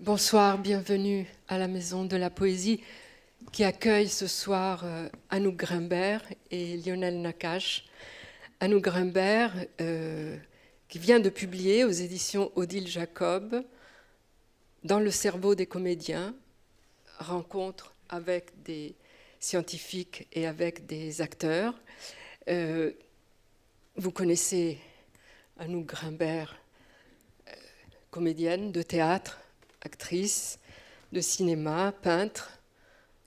Bonsoir, bienvenue à la Maison de la Poésie qui accueille ce soir Anouk Grimbert et Lionel Nakache. Anouk Grimbert qui vient de publier aux éditions Odile Jacob Dans le cerveau des comédiens, rencontre avec des scientifiques et avec des acteurs. Vous connaissez Anouk Grimbert, comédienne de théâtre, actrice de cinéma, peintre,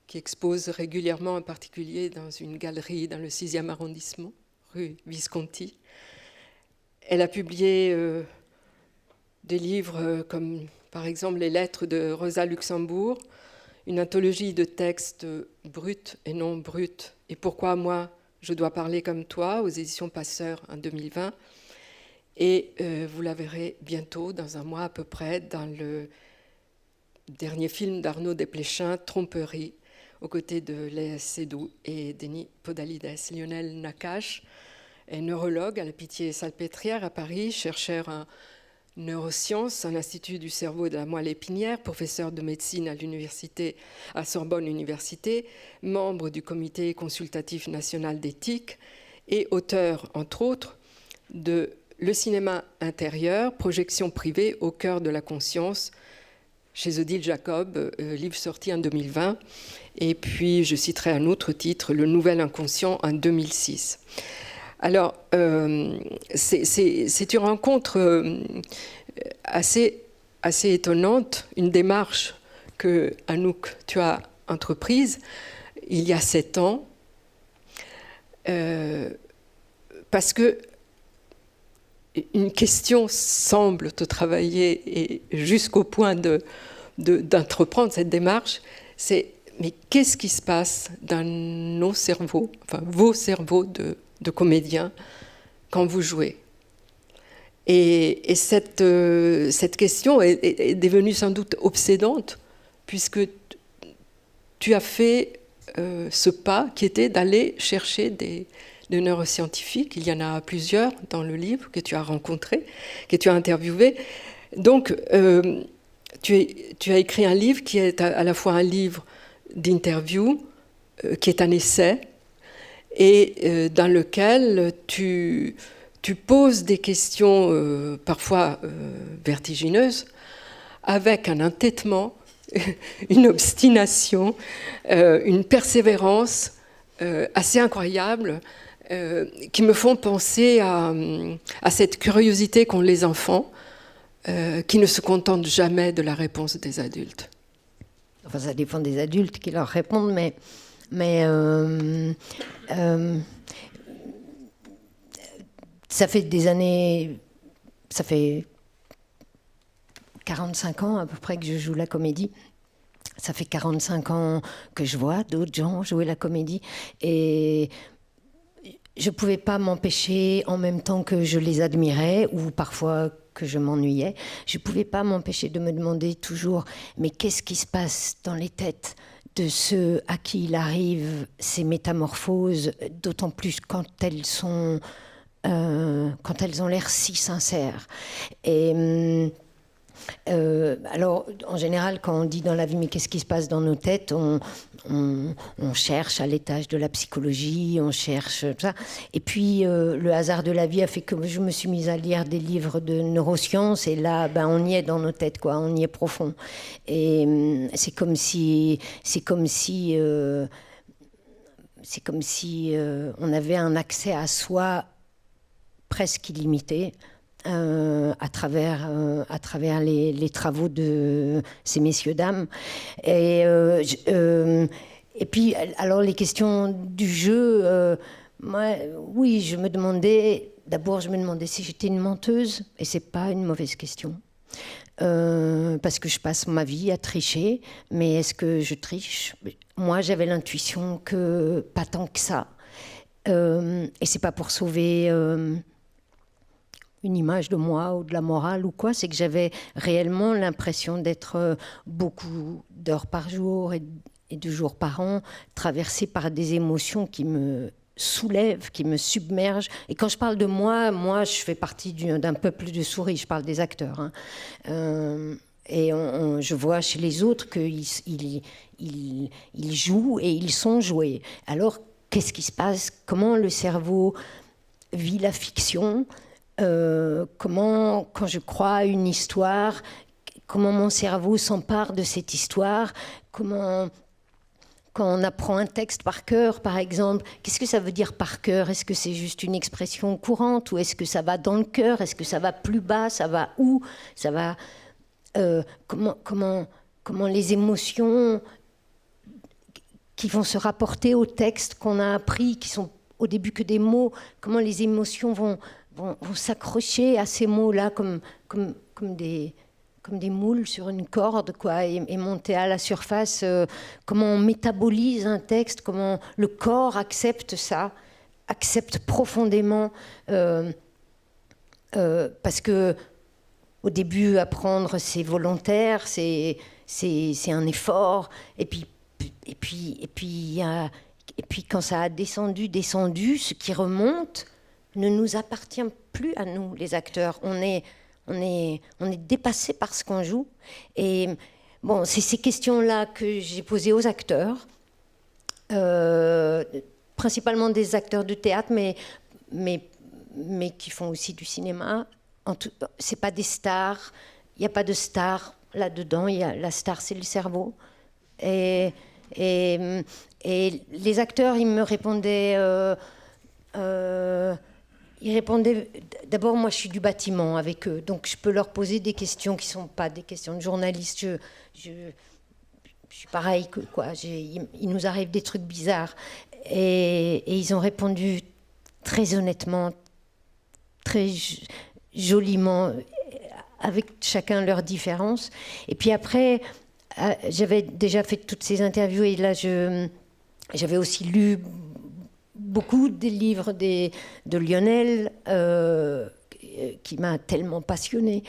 qui expose régulièrement en particulier dans une galerie dans le 6e arrondissement, rue Visconti. Elle a publié des livres comme par exemple Les lettres de Rosa Luxembourg, une anthologie de textes bruts et non bruts, et Pourquoi moi je dois parler comme toi, aux éditions Passeur en 2020. Et vous la verrez bientôt, dans un mois à peu près, dans le dernier film d'Arnaud Desplechin, Tromperie, aux côtés de Léa Seydoux et Denis Podalides. Lionel Nakache est neurologue à la Pitié-Salpêtrière à Paris, chercheur en neurosciences à l'Institut du cerveau et de la moelle épinière, professeur de médecine à Sorbonne Université, membre du Comité consultatif national d'éthique et auteur, entre autres, de Le cinéma intérieur, projection privée au cœur de la conscience, chez Odile Jacob, livre sorti en 2020. Et puis, je citerai un autre titre, Le nouvel inconscient, en 2006. Alors, c'est une rencontre assez étonnante, une démarche que, Anouk, tu as entreprise il y a 7 ans, parce que une question semble te travailler et jusqu'au point d'entreprendre cette démarche, c'est mais qu'est-ce qui se passe dans nos cerveaux, enfin vos cerveaux de comédiens quand vous jouez? Et cette question est devenue sans doute obsédante puisque tu as fait ce pas qui était d'aller chercher des neuroscientifiques. Il y en a plusieurs dans le livre que tu as rencontrés, que tu as interviewés. Donc, tu as écrit un livre qui est à la fois un livre d'interview, qui est un essai, et dans lequel tu poses des questions parfois vertigineuses, avec un entêtement, une obstination, une persévérance assez incroyable, qui me font penser à cette curiosité qu'ont les enfants, qui ne se contentent jamais de la réponse des adultes. Enfin, ça dépend des adultes qui leur répondent, mais ça fait des années, ça fait 45 ans à peu près que je joue la comédie. Ça fait 45 ans que je vois d'autres gens jouer la comédie, et je ne pouvais pas m'empêcher, en même temps que je les admirais, ou parfois que je m'ennuyais, je ne pouvais pas m'empêcher de me demander toujours, mais qu'est-ce qui se passe dans les têtes de ceux à qui il arrive ces métamorphoses, d'autant plus quand elles ont l'air si sincères. Et alors, en général, quand on dit dans la vie, mais qu'est-ce qui se passe dans nos têtes, on cherche à l'étage de la psychologie, on cherche tout ça. Et puis, le hasard de la vie a fait que je me suis mise à lire des livres de neurosciences, et là, on y est dans nos têtes, quoi, on y est profond. Et c'est comme si on avait un accès à soi presque illimité. À travers les travaux de ces messieurs-dames. Et puis, alors, les questions du jeu, moi, oui, d'abord, je me demandais si j'étais une menteuse, et c'est pas une mauvaise question. Parce que je passe ma vie à tricher, mais est-ce que je triche? Moi, j'avais l'intuition que pas tant que ça. Et c'est pas pour sauver une image de moi ou de la morale ou quoi, c'est que j'avais réellement l'impression d'être beaucoup d'heures par jour et de jours par an traversée par des émotions qui me soulèvent, qui me submergent. Et quand je parle de moi, je fais partie d'un peuple de souris, je parle des acteurs. Et je vois chez les autres qu'ils jouent et ils sont joués. Alors, qu'est-ce qui se passe? Comment le cerveau vit la fiction? Comment, quand je crois à une histoire, comment mon cerveau s'empare de cette histoire? Comment, quand on apprend un texte par cœur, par exemple, qu'est-ce que ça veut dire par cœur? Est-ce que c'est juste une expression courante ou est-ce que ça va dans le cœur? Est-ce que ça va plus bas? Ça va où? Ça va... comment les émotions qui vont se rapporter au texte qu'on a appris, qui sont au début que des mots, comment les émotions vont s'accrocher à ces mots-là comme des moules sur une corde, quoi, et monter à la surface, comment on métabolise un texte, comment le corps accepte ça, accepte profondément, parce que au début, apprendre, c'est volontaire, c'est un effort. Et puis, quand ça a descendu, ce qui remonte ne nous appartient plus à nous, les acteurs. On est dépassé par ce qu'on joue. Et bon, c'est ces questions-là que j'ai posées aux acteurs, principalement des acteurs de théâtre, mais qui font aussi du cinéma. C'est pas des stars, il n'y a pas de star là-dedans, la star c'est le cerveau. Et les acteurs, ils me répondaient, d'abord moi je suis du bâtiment avec eux, donc je peux leur poser des questions qui ne sont pas des questions de journaliste, je suis pareil que quoi, il nous arrive des trucs bizarres. Et ils ont répondu très honnêtement, très joliment, avec chacun leur différence. Et puis après, j'avais déjà fait toutes ces interviews et là, j'avais aussi lu beaucoup des livres de Lionel, qui m'a tellement passionnée,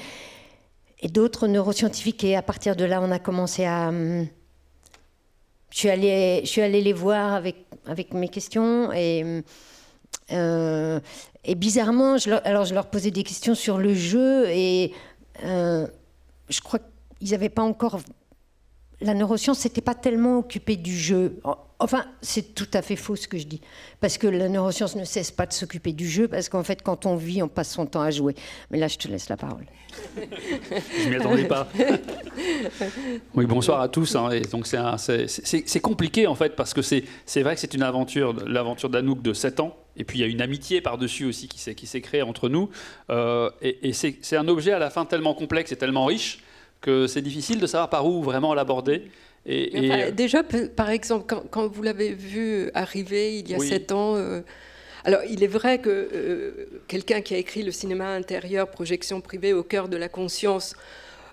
et d'autres neuroscientifiques. Et à partir de là, on a commencé à... Je suis allée les voir avec mes questions et bizarrement, je leur posais des questions sur le jeu et je crois qu'ils n'avaient pas encore... La neuroscience s'était pas tellement occupée du jeu. Enfin, c'est tout à fait faux ce que je dis. Parce que la neuroscience ne cesse pas de s'occuper du jeu, parce qu'en fait, quand on vit, on passe son temps à jouer. Mais là, je te laisse la parole. Je m'y attendais pas. Oui, bonsoir à tous. Hein. Et donc c'est compliqué, en fait, parce que c'est vrai que c'est une aventure, l'aventure d'Anouk de 7 ans. Et puis, il y a une amitié par-dessus aussi qui s'est créée entre nous. Et c'est un objet, à la fin, tellement complexe et tellement riche que c'est difficile de savoir par où vraiment l'aborder. Déjà, par exemple, quand vous l'avez vu arriver il y a 7 ans, alors il est vrai que quelqu'un qui a écrit Le cinéma intérieur, projection privée au cœur de la conscience,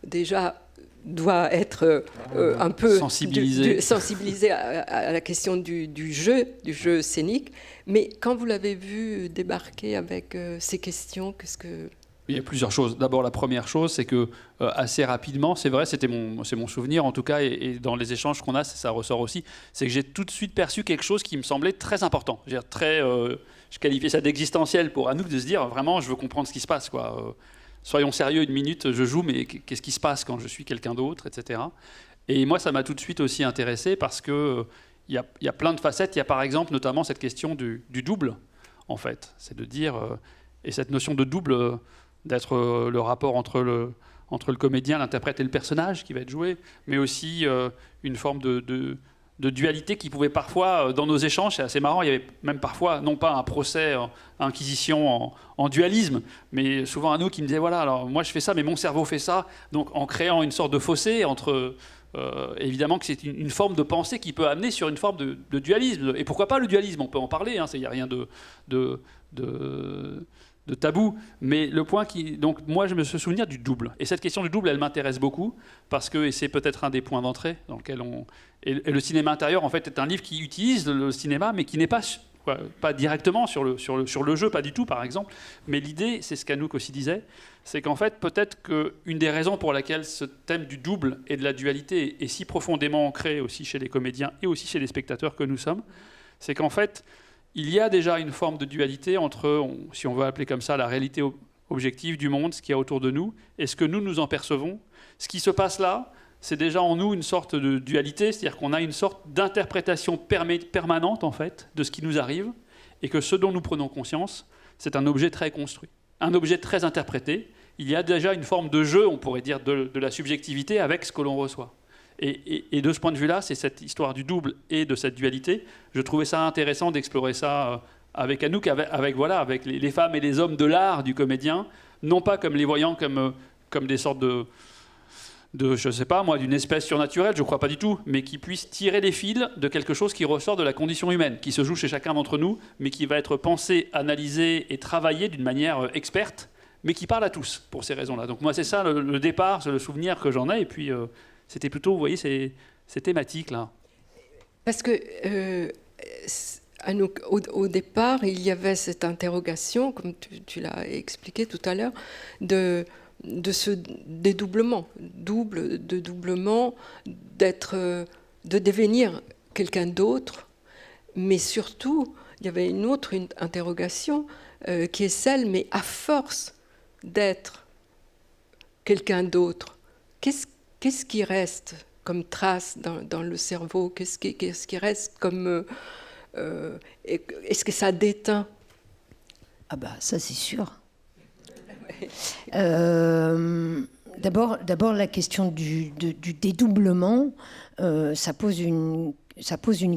déjà doit être un peu sensibilisé à la question du jeu scénique. Mais quand vous l'avez vu débarquer avec ces questions, qu'est-ce que... Il y a plusieurs choses. D'abord, la première chose, c'est que assez rapidement, c'est vrai, c'est mon souvenir en tout cas, et dans les échanges qu'on a, ça ressort aussi, c'est que j'ai tout de suite perçu quelque chose qui me semblait très important. Je qualifiais ça d'existentiel pour Anouk, de se dire vraiment, je veux comprendre ce qui se passe, quoi. Soyons sérieux une minute, je joue, mais qu'est-ce qui se passe quand je suis quelqu'un d'autre, etc. Et moi, ça m'a tout de suite aussi intéressé parce que il y a plein de facettes. Il y a par exemple notamment cette question du double, en fait. C'est de dire, et cette notion de double, d'être le rapport entre le comédien, l'interprète et le personnage qui va être joué, mais aussi une forme de dualité qui pouvait parfois, dans nos échanges, c'est assez marrant, il y avait même parfois, non pas un procès, inquisition en dualisme, mais souvent à nous qui me disaient, voilà, alors moi je fais ça, mais mon cerveau fait ça, donc en créant une sorte de fossé entre... évidemment que c'est une forme de pensée qui peut amener sur une forme de dualisme. Et pourquoi pas le dualisme? On peut en parler, il n'y a rien de tabou, mais le point donc moi je me souviens du double, et cette question du double elle m'intéresse beaucoup parce que, et c'est peut-être un des points d'entrée dans lequel et le cinéma intérieur en fait est un livre qui utilise le cinéma mais qui n'est pas directement sur le jeu, pas du tout par exemple, mais l'idée, c'est ce qu'Anouk aussi disait, c'est qu'en fait peut-être qu'une des raisons pour laquelle ce thème du double et de la dualité est si profondément ancré aussi chez les comédiens et aussi chez les spectateurs que nous sommes, c'est qu'en fait il y a déjà une forme de dualité entre, si on veut appeler comme ça, la réalité objective du monde, ce qu'il y a autour de nous, et ce que nous en percevons. Ce qui se passe là, c'est déjà en nous une sorte de dualité, c'est-à-dire qu'on a une sorte d'interprétation permanente, en fait, de ce qui nous arrive, et que ce dont nous prenons conscience, c'est un objet très construit, un objet très interprété. Il y a déjà une forme de jeu, on pourrait dire, de la subjectivité avec ce que l'on reçoit. Et de ce point de vue-là, c'est cette histoire du double et de cette dualité. Je trouvais ça intéressant d'explorer ça avec Anouk, avec les femmes et les hommes de l'art du comédien, non pas comme les voyant comme des sortes de je sais pas moi, d'une espèce surnaturelle, je crois pas du tout, mais qui puissent tirer les fils de quelque chose qui ressort de la condition humaine, qui se joue chez chacun d'entre nous, mais qui va être pensé, analysé et travaillé d'une manière experte, mais qui parle à tous pour ces raisons-là. Donc moi, c'est ça le départ, c'est le souvenir que j'en ai, et puis c'était plutôt, vous voyez, ces thématiques-là. Parce que Anouk, au départ, il y avait cette interrogation, comme tu l'as expliqué tout à l'heure, de ce dédoublement, de doublement, de devenir quelqu'un d'autre, mais surtout, il y avait une autre interrogation qui est celle, mais à force d'être quelqu'un d'autre, qu'est-ce qui reste comme trace dans le cerveau? Qu'est-ce qui reste comme... est-ce que ça déteint? Ah bah ça c'est sûr. D'abord, la question du dédoublement, ça pose une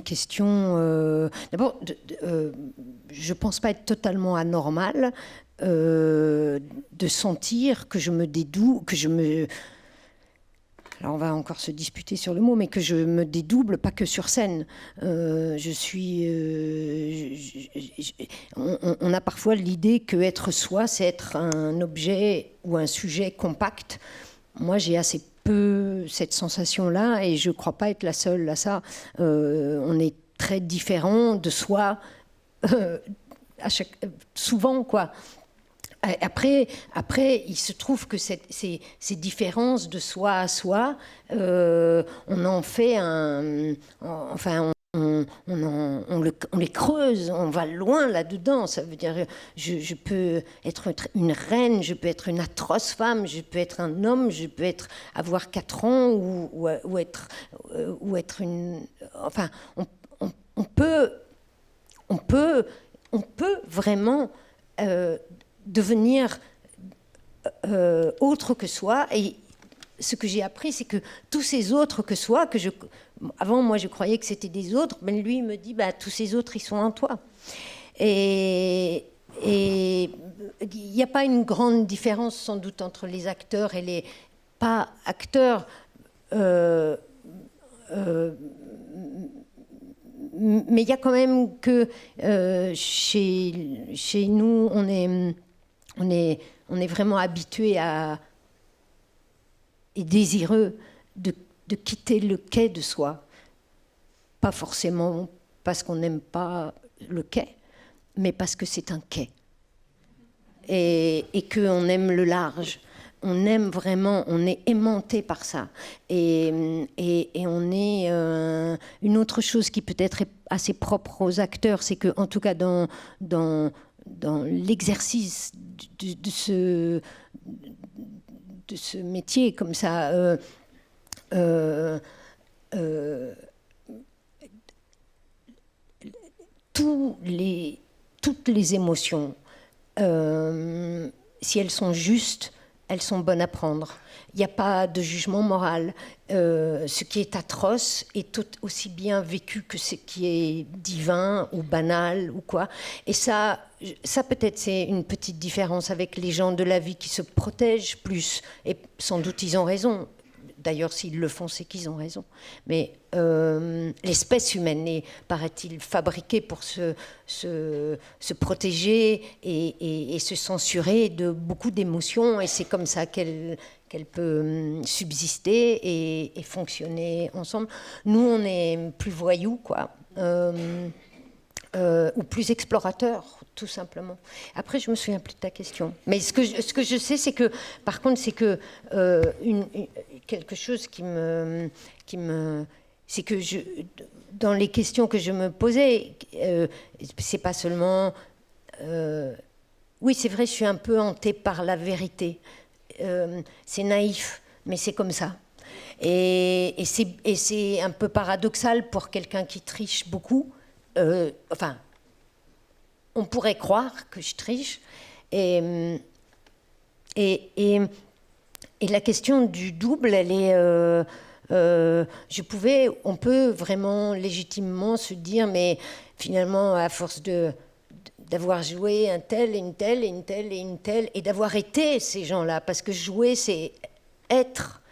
question. D'abord, je ne pense pas être totalement anormal de sentir que je me dédouble, alors on va encore se disputer sur le mot, mais que je me dédouble, pas que sur scène. On a parfois l'idée que être soi, c'est être un objet ou un sujet compact. Moi, j'ai assez peu cette sensation-là, et je ne crois pas être la seule à ça. On est très différents de soi, souvent, quoi. Après, il se trouve que ces différences de soi à soi, on en fait on les creuse, on va loin là-dedans. Ça veut dire, je peux être une reine, je peux être une atroce femme, je peux être un homme, je peux avoir 4 ans ou être une... Enfin, on peut vraiment... devenir autre que soi. Et ce que j'ai appris, c'est que tous ces autres que soi, avant moi je croyais que c'était des autres, mais lui il me dit tous ces autres ils sont en toi. Et il n'y a pas une grande différence sans doute entre les acteurs et les pas acteurs. Mais il y a quand même que chez nous, on est vraiment habitué et désireux de quitter le quai de soi. Pas forcément parce qu'on n'aime pas le quai, mais parce que c'est un quai. Et qu'on aime le large. On aime vraiment, on est aimanté par ça. Et on est... une autre chose qui peut-être est assez propre aux acteurs, c'est qu'en tout cas dans l'exercice de ce métier comme ça, toutes les émotions, si elles sont justes, elles sont bonnes à prendre. Il n'y a pas de jugement moral. Ce qui est atroce est tout aussi bien vécu que ce qui est divin ou banal ou quoi. Et ça peut-être, c'est une petite différence avec les gens de la vie qui se protègent plus. Et sans doute, ils ont raison. D'ailleurs, s'ils le font, c'est qu'ils ont raison. Mais l'espèce humaine est, paraît-il, fabriquée pour se protéger et se censurer de beaucoup d'émotions. Et c'est comme ça qu'elle peut subsister et fonctionner ensemble. Nous, on est plus voyous, quoi. Ou plus explorateurs, tout simplement. Après, je me souviens plus de ta question. Mais ce que je sais, c'est que, par contre, c'est que quelque chose qui me c'est que dans les questions que je me posais, c'est pas seulement Oui, c'est vrai, je suis un peu hantée par la vérité. C'est naïf, mais c'est comme ça. Et c'est un peu paradoxal pour quelqu'un qui triche beaucoup. Enfin, on pourrait croire que je triche. Et la question du double, elle est... on peut vraiment légitimement se dire, mais finalement, à force d'avoir joué un tel, une telle, et une telle, et une telle, et d'avoir été ces gens-là, parce que jouer, c'est être.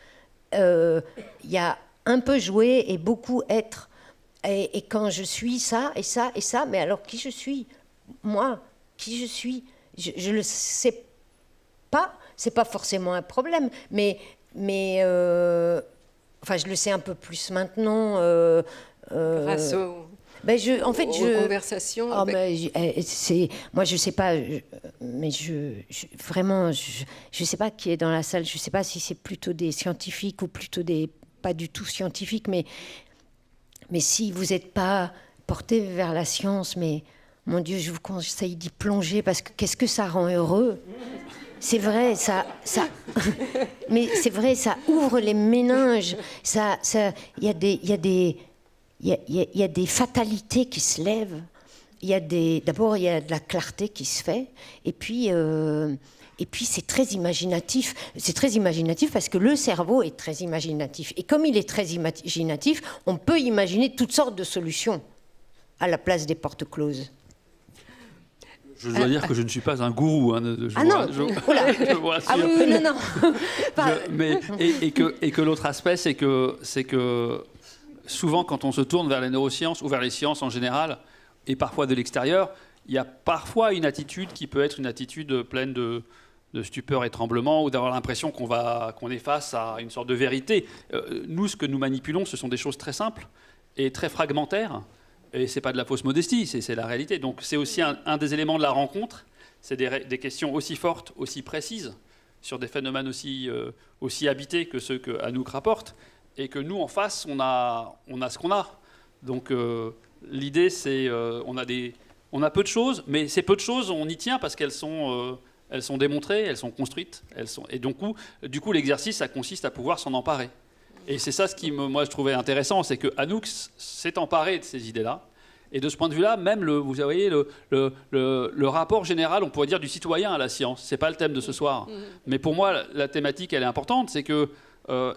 Il y a un peu jouer et beaucoup être. Et quand je suis ça, et ça, et ça, mais alors qui je suis ? Moi, qui je suis ? Je le sais pas, c'est pas forcément un problème, mais enfin, je le sais un peu plus maintenant. Grâce aux conversations. Oh, moi, je sais pas, mais vraiment, je sais pas qui est dans la salle. Je sais pas si c'est plutôt des scientifiques ou plutôt des pas du tout scientifiques, mais si vous n'êtes pas porté vers la science, mais mon Dieu, je vous conseille d'y plonger parce que qu'est-ce que ça rend heureux. C'est vrai, mais c'est vrai, ça ouvre les méninges. Il y a des fatalités qui se lèvent. D'abord, il y a de la clarté qui se fait. Et puis, c'est très imaginatif. C'est très imaginatif parce que le cerveau est très imaginatif. Et comme il est très imaginatif, on peut imaginer toutes sortes de solutions à la place des portes closes. Je dois dire que je ne suis pas un gourou. Non, vous rassure. Ah oui, non. Et que l'autre aspect, c'est que souvent, quand on se tourne vers les neurosciences ou vers les sciences en général, et parfois de l'extérieur, il y a parfois une attitude qui peut être une attitude pleine de stupeur et tremblement, ou d'avoir l'impression qu'on est face à une sorte de vérité. Nous, ce que nous manipulons, ce sont des choses très simples et très fragmentaires. Et ce n'est pas de la fausse modestie, c'est la réalité. Donc c'est aussi un des éléments de la rencontre. C'est des questions aussi fortes, aussi précises, sur des phénomènes aussi habités que ceux que Anouk rapporte. Et que nous, en face, on a ce qu'on a. Donc l'idée, c'est on a peu de choses, mais ces peu de choses, on y tient parce qu'elles sont démontrées, elles sont construites. Et du coup, l'exercice, ça consiste à pouvoir s'en emparer. Et c'est ça ce qui, moi, je trouvais intéressant, c'est que Anouk s'est emparé de ces idées-là. Et de ce point de vue-là, même vous voyez, le rapport général, on pourrait dire, du citoyen à la science. Ce n'est pas le thème de ce soir. Mais pour moi, la thématique, elle est importante. C'est que,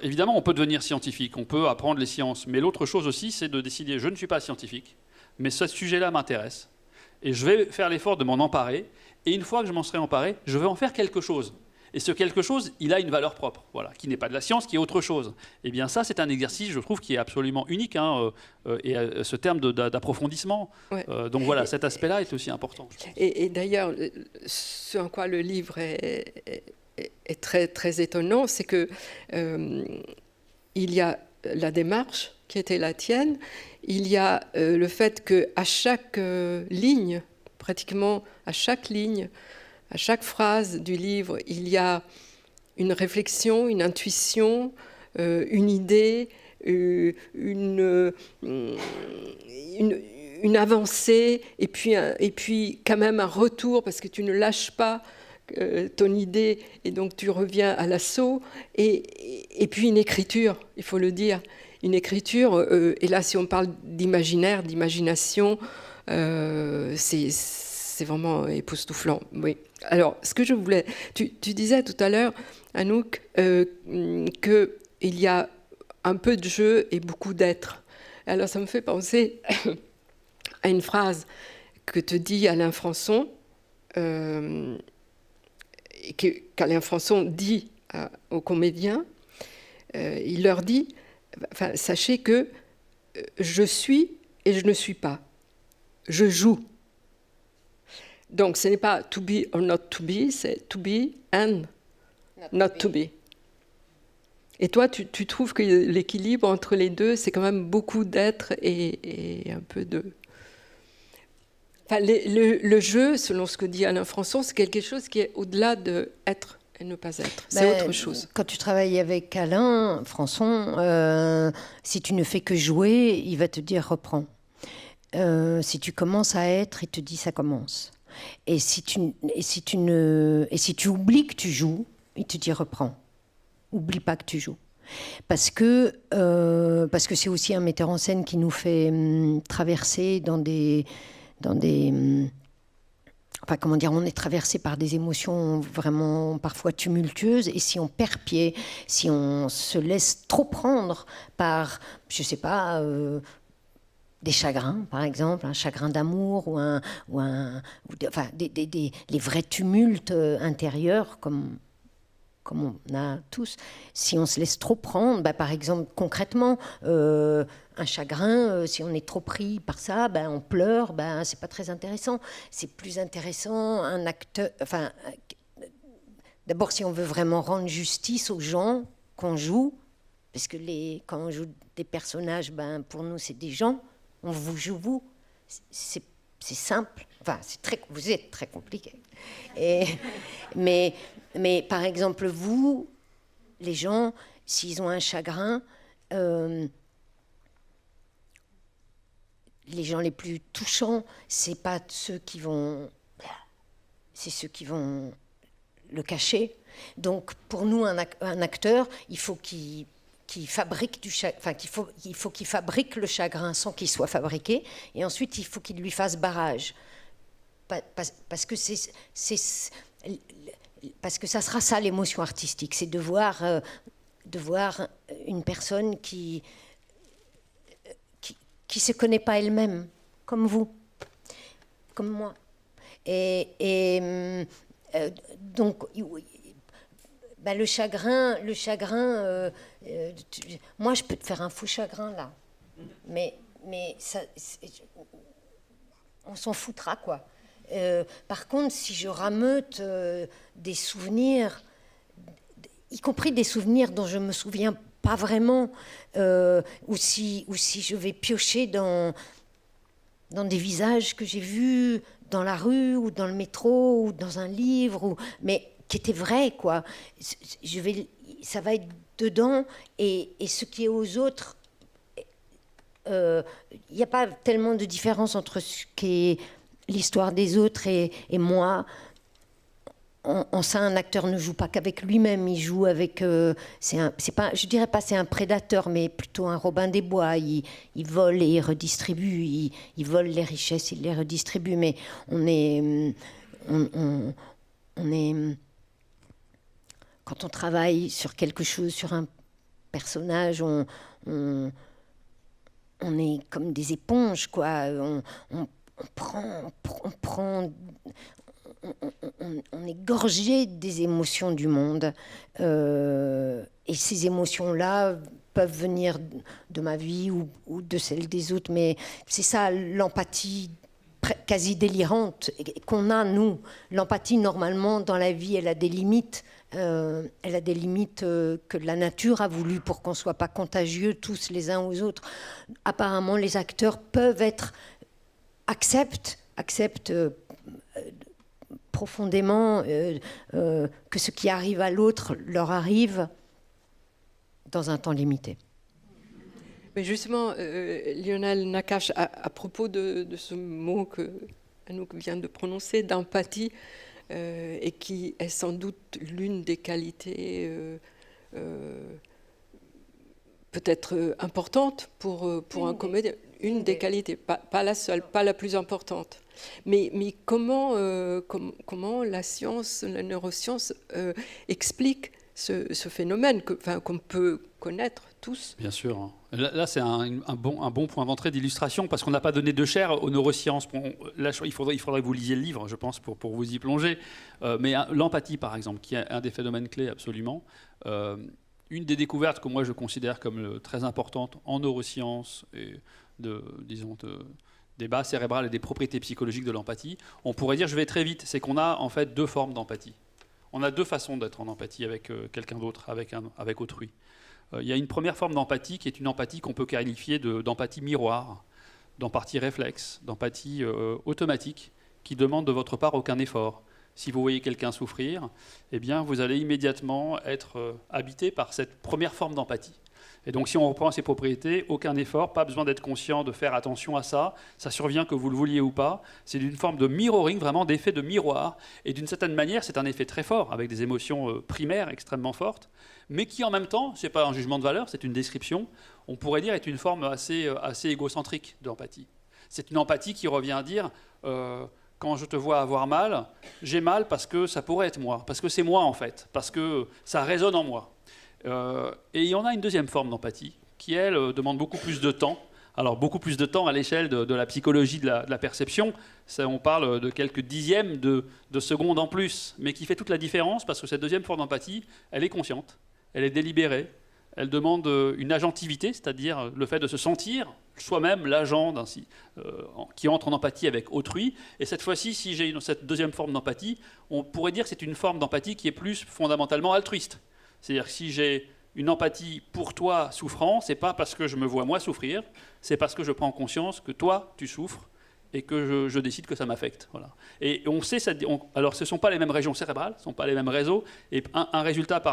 évidemment, on peut devenir scientifique, on peut apprendre les sciences. Mais l'autre chose aussi, c'est de décider, je ne suis pas scientifique, mais ce sujet-là m'intéresse. Et je vais faire l'effort de m'en emparer. Et une fois que je m'en serai emparé, je vais en faire quelque chose. Et ce quelque chose, il a une valeur propre, voilà, qui n'est pas de la science, qui est autre chose. Et bien ça, c'est un exercice, je trouve, qui est absolument unique, et ce terme d'approfondissement. Ouais. Donc voilà, cet aspect-là est aussi important. Et d'ailleurs, ce en quoi le livre est très, très étonnant, c'est que il y a la démarche qui était la tienne, il y a le fait qu'à chaque ligne, pratiquement à chaque ligne, à chaque phrase du livre, il y a une réflexion, une intuition, une idée, une avancée, et puis quand même un retour, parce que tu ne lâches pas ton idée, et donc tu reviens à l'assaut, et puis une écriture, il faut le dire, une écriture, et là si on parle d'imaginaire, d'imagination, c'est vraiment époustouflant, oui. Alors, ce que je voulais... Tu disais tout à l'heure, Anouk, qu'il y a un peu de jeu et beaucoup d'être. Alors, ça me fait penser à une phrase que te dit Alain Françon, qu'Alain Françon dit aux comédiens. Il leur dit, sachez que je suis et je ne suis pas. Je joue. Donc, ce n'est pas to be or not to be, c'est to be and not to be. Et toi, tu trouves que l'équilibre entre les deux, c'est quand même beaucoup d'être et un peu de... Enfin, le jeu, selon ce que dit Alain Françon, c'est quelque chose qui est au-delà de être et ne pas être. C'est autre chose. Quand tu travailles avec Alain Françon, si tu ne fais que jouer, il va te dire reprends. Si tu commences à être, il te dit ça commence. Et si tu oublies que tu joues, il te dit reprends. Oublie pas que tu joues. Parce que c'est aussi un metteur en scène qui nous fait traverser dans des enfin, comment dire, on est traversé par des émotions vraiment parfois tumultueuses, et si on perd pied, si on se laisse trop prendre par, je sais pas, des chagrins, par exemple, un chagrin d'amour enfin, les vrais tumultes intérieurs, comme on a tous, si on se laisse trop prendre, par exemple, concrètement, un chagrin, si on est trop pris par ça, on pleure, c'est pas très intéressant. C'est plus intéressant un acteur... Enfin, d'abord, si on veut vraiment rendre justice aux gens qu'on joue, parce que quand on joue des personnages, pour nous, c'est des gens, on vous joue vous. C'est simple. Enfin, vous êtes très compliqué. Mais par exemple, vous, les gens, s'ils ont un chagrin, les gens les plus touchants, c'est pas ceux qui vont... C'est ceux qui vont le cacher. Donc, pour nous, un acteur, il faut qu'il fabrique il faut qu'il fabrique le chagrin sans qu'il soit fabriqué, et ensuite, il faut qu'il lui fasse barrage. Parce que parce que ça sera ça l'émotion artistique, c'est de voir une personne qui se connaît pas elle-même, comme vous, comme moi, donc le chagrin, moi je peux te faire un faux chagrin là, mais ça, on s'en foutra quoi. Par contre, si je rameute des souvenirs, y compris des souvenirs dont je me souviens pas vraiment, ou si je vais piocher dans des visages que j'ai vus dans la rue ou dans le métro ou dans un livre, mais qui étaient vrais quoi, ça va être dedans, et ce qui est aux autres, il n'y a pas tellement de différence entre ce qui est l'histoire des autres et moi. En ça, un acteur ne joue pas qu'avec lui-même, il joue avec... c'est pas, je dirais pas c'est un prédateur, mais plutôt un Robin des Bois. Il vole et il redistribue, il vole les richesses, il les redistribue, mais on est... Quand on travaille sur quelque chose, sur un personnage, on est comme des éponges, quoi. On est gorgé des émotions du monde, et ces émotions-là peuvent venir de ma vie ou de celle des autres, mais c'est ça l'empathie quasi délirante qu'on a, nous. L'empathie, normalement, dans la vie, elle a des limites. Elle a des limites que la nature a voulu pour qu'on ne soit pas contagieux tous les uns aux autres. Apparemment, les acteurs peuvent acceptent profondément que ce qui arrive à l'autre leur arrive dans un temps limité. Mais justement, Lionel Nakache, à propos de ce mot que Anouk vient de prononcer, d'empathie, et qui est sans doute l'une des qualités peut-être importantes pour un comédien, une des qualités, pas la seule, pas la plus importante. Mais comment la science, la neuroscience explique ce phénomène qu'on peut connaître tous? Bien sûr. Là, c'est un bon point d'entrée d'illustration, parce qu'on n'a pas donné de chair aux neurosciences. Là, il faudrait que vous lisiez le livre, je pense, pour vous y plonger. Mais l'empathie, par exemple, qui est un des phénomènes clés absolument. Une des découvertes que moi je considère comme très importante en neurosciences et des bases cérébrales et des propriétés psychologiques de l'empathie, on pourrait dire, je vais très vite, c'est qu'on a en fait deux formes d'empathie. On a deux façons d'être en empathie avec quelqu'un d'autre, avec autrui. Il y a une première forme d'empathie qui est une empathie qu'on peut qualifier d'empathie miroir, d'empathie réflexe, d'empathie automatique, qui demande de votre part aucun effort. si vous voyez quelqu'un souffrir, eh bien, vous allez immédiatement être habité par cette première forme d'empathie. Et donc, si on reprend ces propriétés, aucun effort, pas besoin d'être conscient, de faire attention à ça. Ça survient que vous le vouliez ou pas. C'est une forme de mirroring, vraiment d'effet de miroir. Et d'une certaine manière, c'est un effet très fort, avec des émotions primaires extrêmement fortes, mais qui en même temps, ce n'est pas un jugement de valeur, c'est une description, on pourrait dire est une forme assez égocentrique d'empathie. C'est une empathie qui revient à dire quand je te vois avoir mal, j'ai mal parce que ça pourrait être moi, parce que c'est moi en fait, parce que ça résonne en moi. Et il y en a une deuxième forme d'empathie qui, elle, demande beaucoup plus de temps. Alors, beaucoup plus de temps à l'échelle de la psychologie de la perception. Ça, on parle de quelques dixièmes de secondes en plus, mais qui fait toute la différence parce que cette deuxième forme d'empathie, elle est consciente, elle est délibérée, elle demande une agentivité, c'est-à-dire le fait de se sentir soi-même l'agent qui entre en empathie avec autrui. Et cette fois-ci, si j'ai cette deuxième forme d'empathie, on pourrait dire que c'est une forme d'empathie qui est plus fondamentalement altruiste. C'est-à-dire que si j'ai une empathie pour toi souffrant, c'est pas parce que je me vois moi souffrir, c'est parce que je prends conscience que toi tu souffres et que je décide que ça m'affecte. Voilà. Et on sait, alors ce ne sont pas les mêmes régions cérébrales, ce ne sont pas les mêmes réseaux, et un résultat pas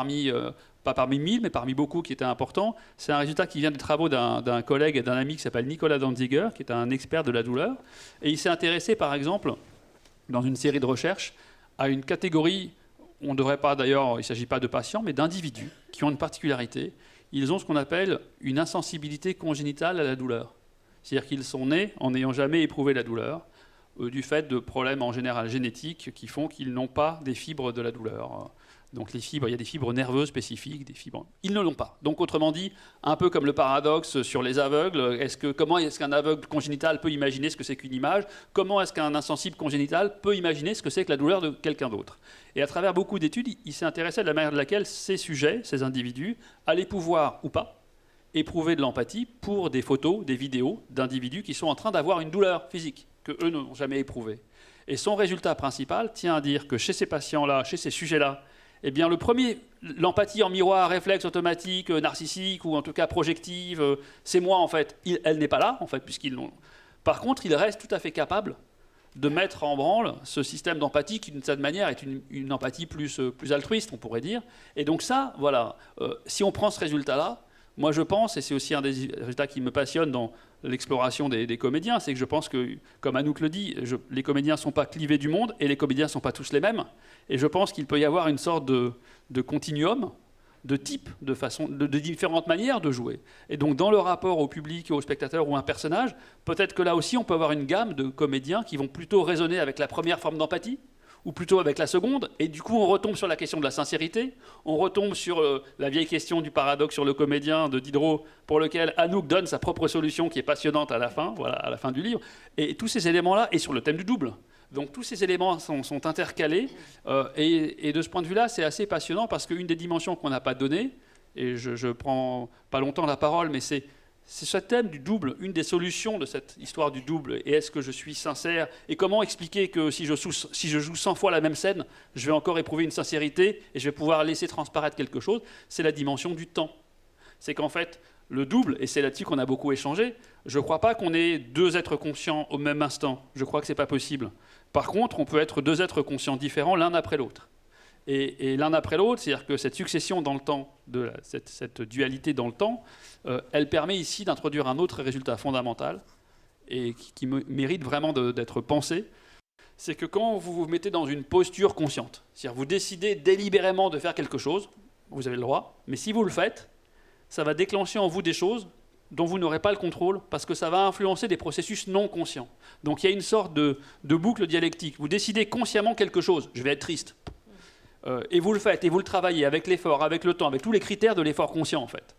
parmi 1000, mais parmi beaucoup qui était important, c'est un résultat qui vient des travaux d'un collègue et d'un ami qui s'appelle Nicolas Danziger, qui est un expert de la douleur, et il s'est intéressé par exemple, dans une série de recherches, à une catégorie. On ne devrait pas, d'ailleurs, il ne s'agit pas de patients, mais d'individus qui ont une particularité. Ils ont ce qu'on appelle une insensibilité congénitale à la douleur. C'est-à-dire qu'ils sont nés en n'ayant jamais éprouvé la douleur, du fait de problèmes en général génétiques qui font qu'ils n'ont pas des fibres de la douleur. Donc les fibres, il y a des fibres nerveuses spécifiques, des fibres. Ils ne l'ont pas. Donc autrement dit, un peu comme le paradoxe sur les aveugles, comment est-ce qu'un aveugle congénital peut imaginer ce que c'est qu'une image? Comment est-ce qu'un insensible congénital peut imaginer ce que c'est que la douleur de quelqu'un d'autre? Et à travers beaucoup d'études, il s'est intéressé à la manière de laquelle ces sujets, ces individus, allaient pouvoir ou pas éprouver de l'empathie pour des photos, des vidéos d'individus qui sont en train d'avoir une douleur physique que eux n'ont jamais éprouvée. Et son résultat principal tient à dire que chez ces patients-là, chez ces sujets-là, eh bien, le premier, l'empathie en miroir, réflexe automatique, narcissique ou en tout cas projective, c'est moi en fait. Elle n'est pas là en fait, puisqu'ils l'ont. Par contre, il reste tout à fait capable de mettre en branle ce système d'empathie qui, d'une certaine manière, est une empathie plus altruiste, on pourrait dire. Et donc ça, voilà, si on prend ce résultat-là, moi je pense, et c'est aussi un des résultats qui me passionne dans l'exploration des comédiens, c'est que je pense que, comme Anouk le dit, les comédiens ne sont pas clivés du monde et les comédiens ne sont pas tous les mêmes. Et je pense qu'il peut y avoir une sorte de continuum, de type, de différentes manières de jouer. Et donc dans le rapport au public, au spectateur ou à un personnage, peut-être que là aussi on peut avoir une gamme de comédiens qui vont plutôt résonner avec la première forme d'empathie, ou plutôt avec la seconde, et du coup on retombe sur la question de la sincérité, on retombe sur la vieille question du paradoxe sur le comédien de Diderot, pour lequel Anouk donne sa propre solution qui est passionnante à la fin, voilà, à la fin du livre, et tous ces éléments-là, et sur le thème du double. Donc tous ces éléments sont intercalés, et de ce point de vue-là, c'est assez passionnant, parce qu'une des dimensions qu'on n'a pas données, et je prends pas longtemps la parole, mais c'est ce thème du double, une des solutions de cette histoire du double. Et est-ce que je suis sincère? Et comment expliquer que si je joue 100 fois la même scène, je vais encore éprouver une sincérité et je vais pouvoir laisser transparaître quelque chose? C'est la dimension du temps. C'est qu'en fait, le double, et c'est là-dessus qu'on a beaucoup échangé, je ne crois pas qu'on ait deux êtres conscients au même instant. Je crois que ce n'est pas possible. Par contre, on peut être deux êtres conscients différents l'un après l'autre. Et l'un après l'autre, c'est-à-dire que cette succession dans le temps, cette dualité dans le temps, elle permet ici d'introduire un autre résultat fondamental et qui mérite vraiment d'être pensé. C'est que quand vous vous mettez dans une posture consciente, c'est-à-dire vous décidez délibérément de faire quelque chose, vous avez le droit, mais si vous le faites, ça va déclencher en vous des choses dont vous n'aurez pas le contrôle, parce que ça va influencer des processus non conscients. Donc il y a une sorte de boucle dialectique. Vous décidez consciemment quelque chose, je vais être triste. Et vous le faites, et vous le travaillez avec l'effort, avec le temps, avec tous les critères de l'effort conscient en fait.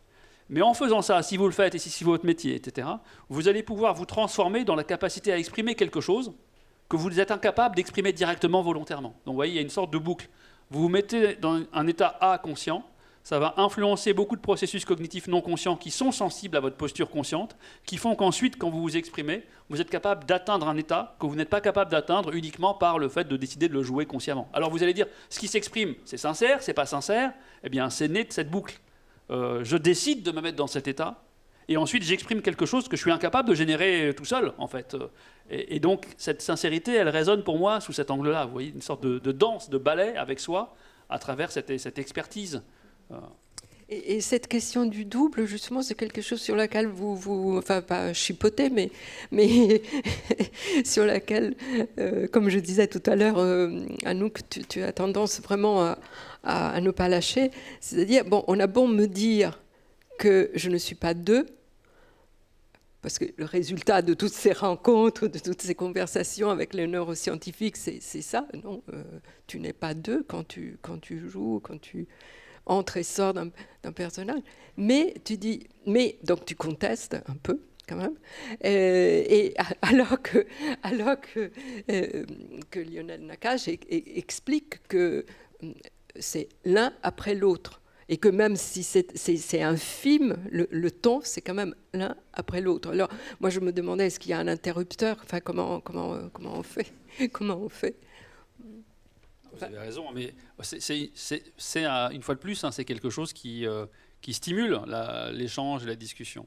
Mais en faisant ça, si vous le faites, et si c'est votre métier, etc., vous allez pouvoir vous transformer dans la capacité à exprimer quelque chose que vous êtes incapable d'exprimer directement volontairement. Donc vous voyez, il y a une sorte de boucle. Vous vous mettez dans un état A conscient, ça va influencer beaucoup de processus cognitifs non conscients qui sont sensibles à votre posture consciente, qui font qu'ensuite, quand vous vous exprimez, vous êtes capable d'atteindre un état que vous n'êtes pas capable d'atteindre uniquement par le fait de décider de le jouer consciemment. Alors vous allez dire, ce qui s'exprime, c'est sincère, c'est pas sincère? Eh bien, c'est né de cette boucle. Je décide de me mettre dans cet état, Et ensuite, j'exprime quelque chose que je suis incapable de générer tout seul, en fait. Et donc, cette sincérité, elle résonne pour moi sous cet angle-là. Vous voyez, une sorte de danse, de ballet avec soi, à travers cette expertise. Et cette question du double, justement, c'est quelque chose sur laquelle vous enfin, pas chipotez, mais sur laquelle, comme je disais tout à l'heure, Anouk, tu as tendance vraiment à ne pas lâcher. C'est-à-dire, bon, on a beau me dire que je ne suis pas deux, parce que le résultat de toutes ces rencontres, de toutes ces conversations avec les neuroscientifiques, c'est ça, non, tu n'es pas deux quand tu joues, quand tu entres et sors d'un personnage. Mais tu dis, donc tu contestes un peu, quand même, et alors que Lionel Nakache explique que c'est l'un après l'autre. Et que même si c'est infime, le ton, c'est quand même l'un après l'autre. Alors, moi, je me demandais, est-ce qu'il y a un interrupteur ? Enfin, comment on fait ? Comment on fait ? Vous avez raison, mais une fois de plus, hein, c'est quelque chose qui stimule l'échange et la discussion.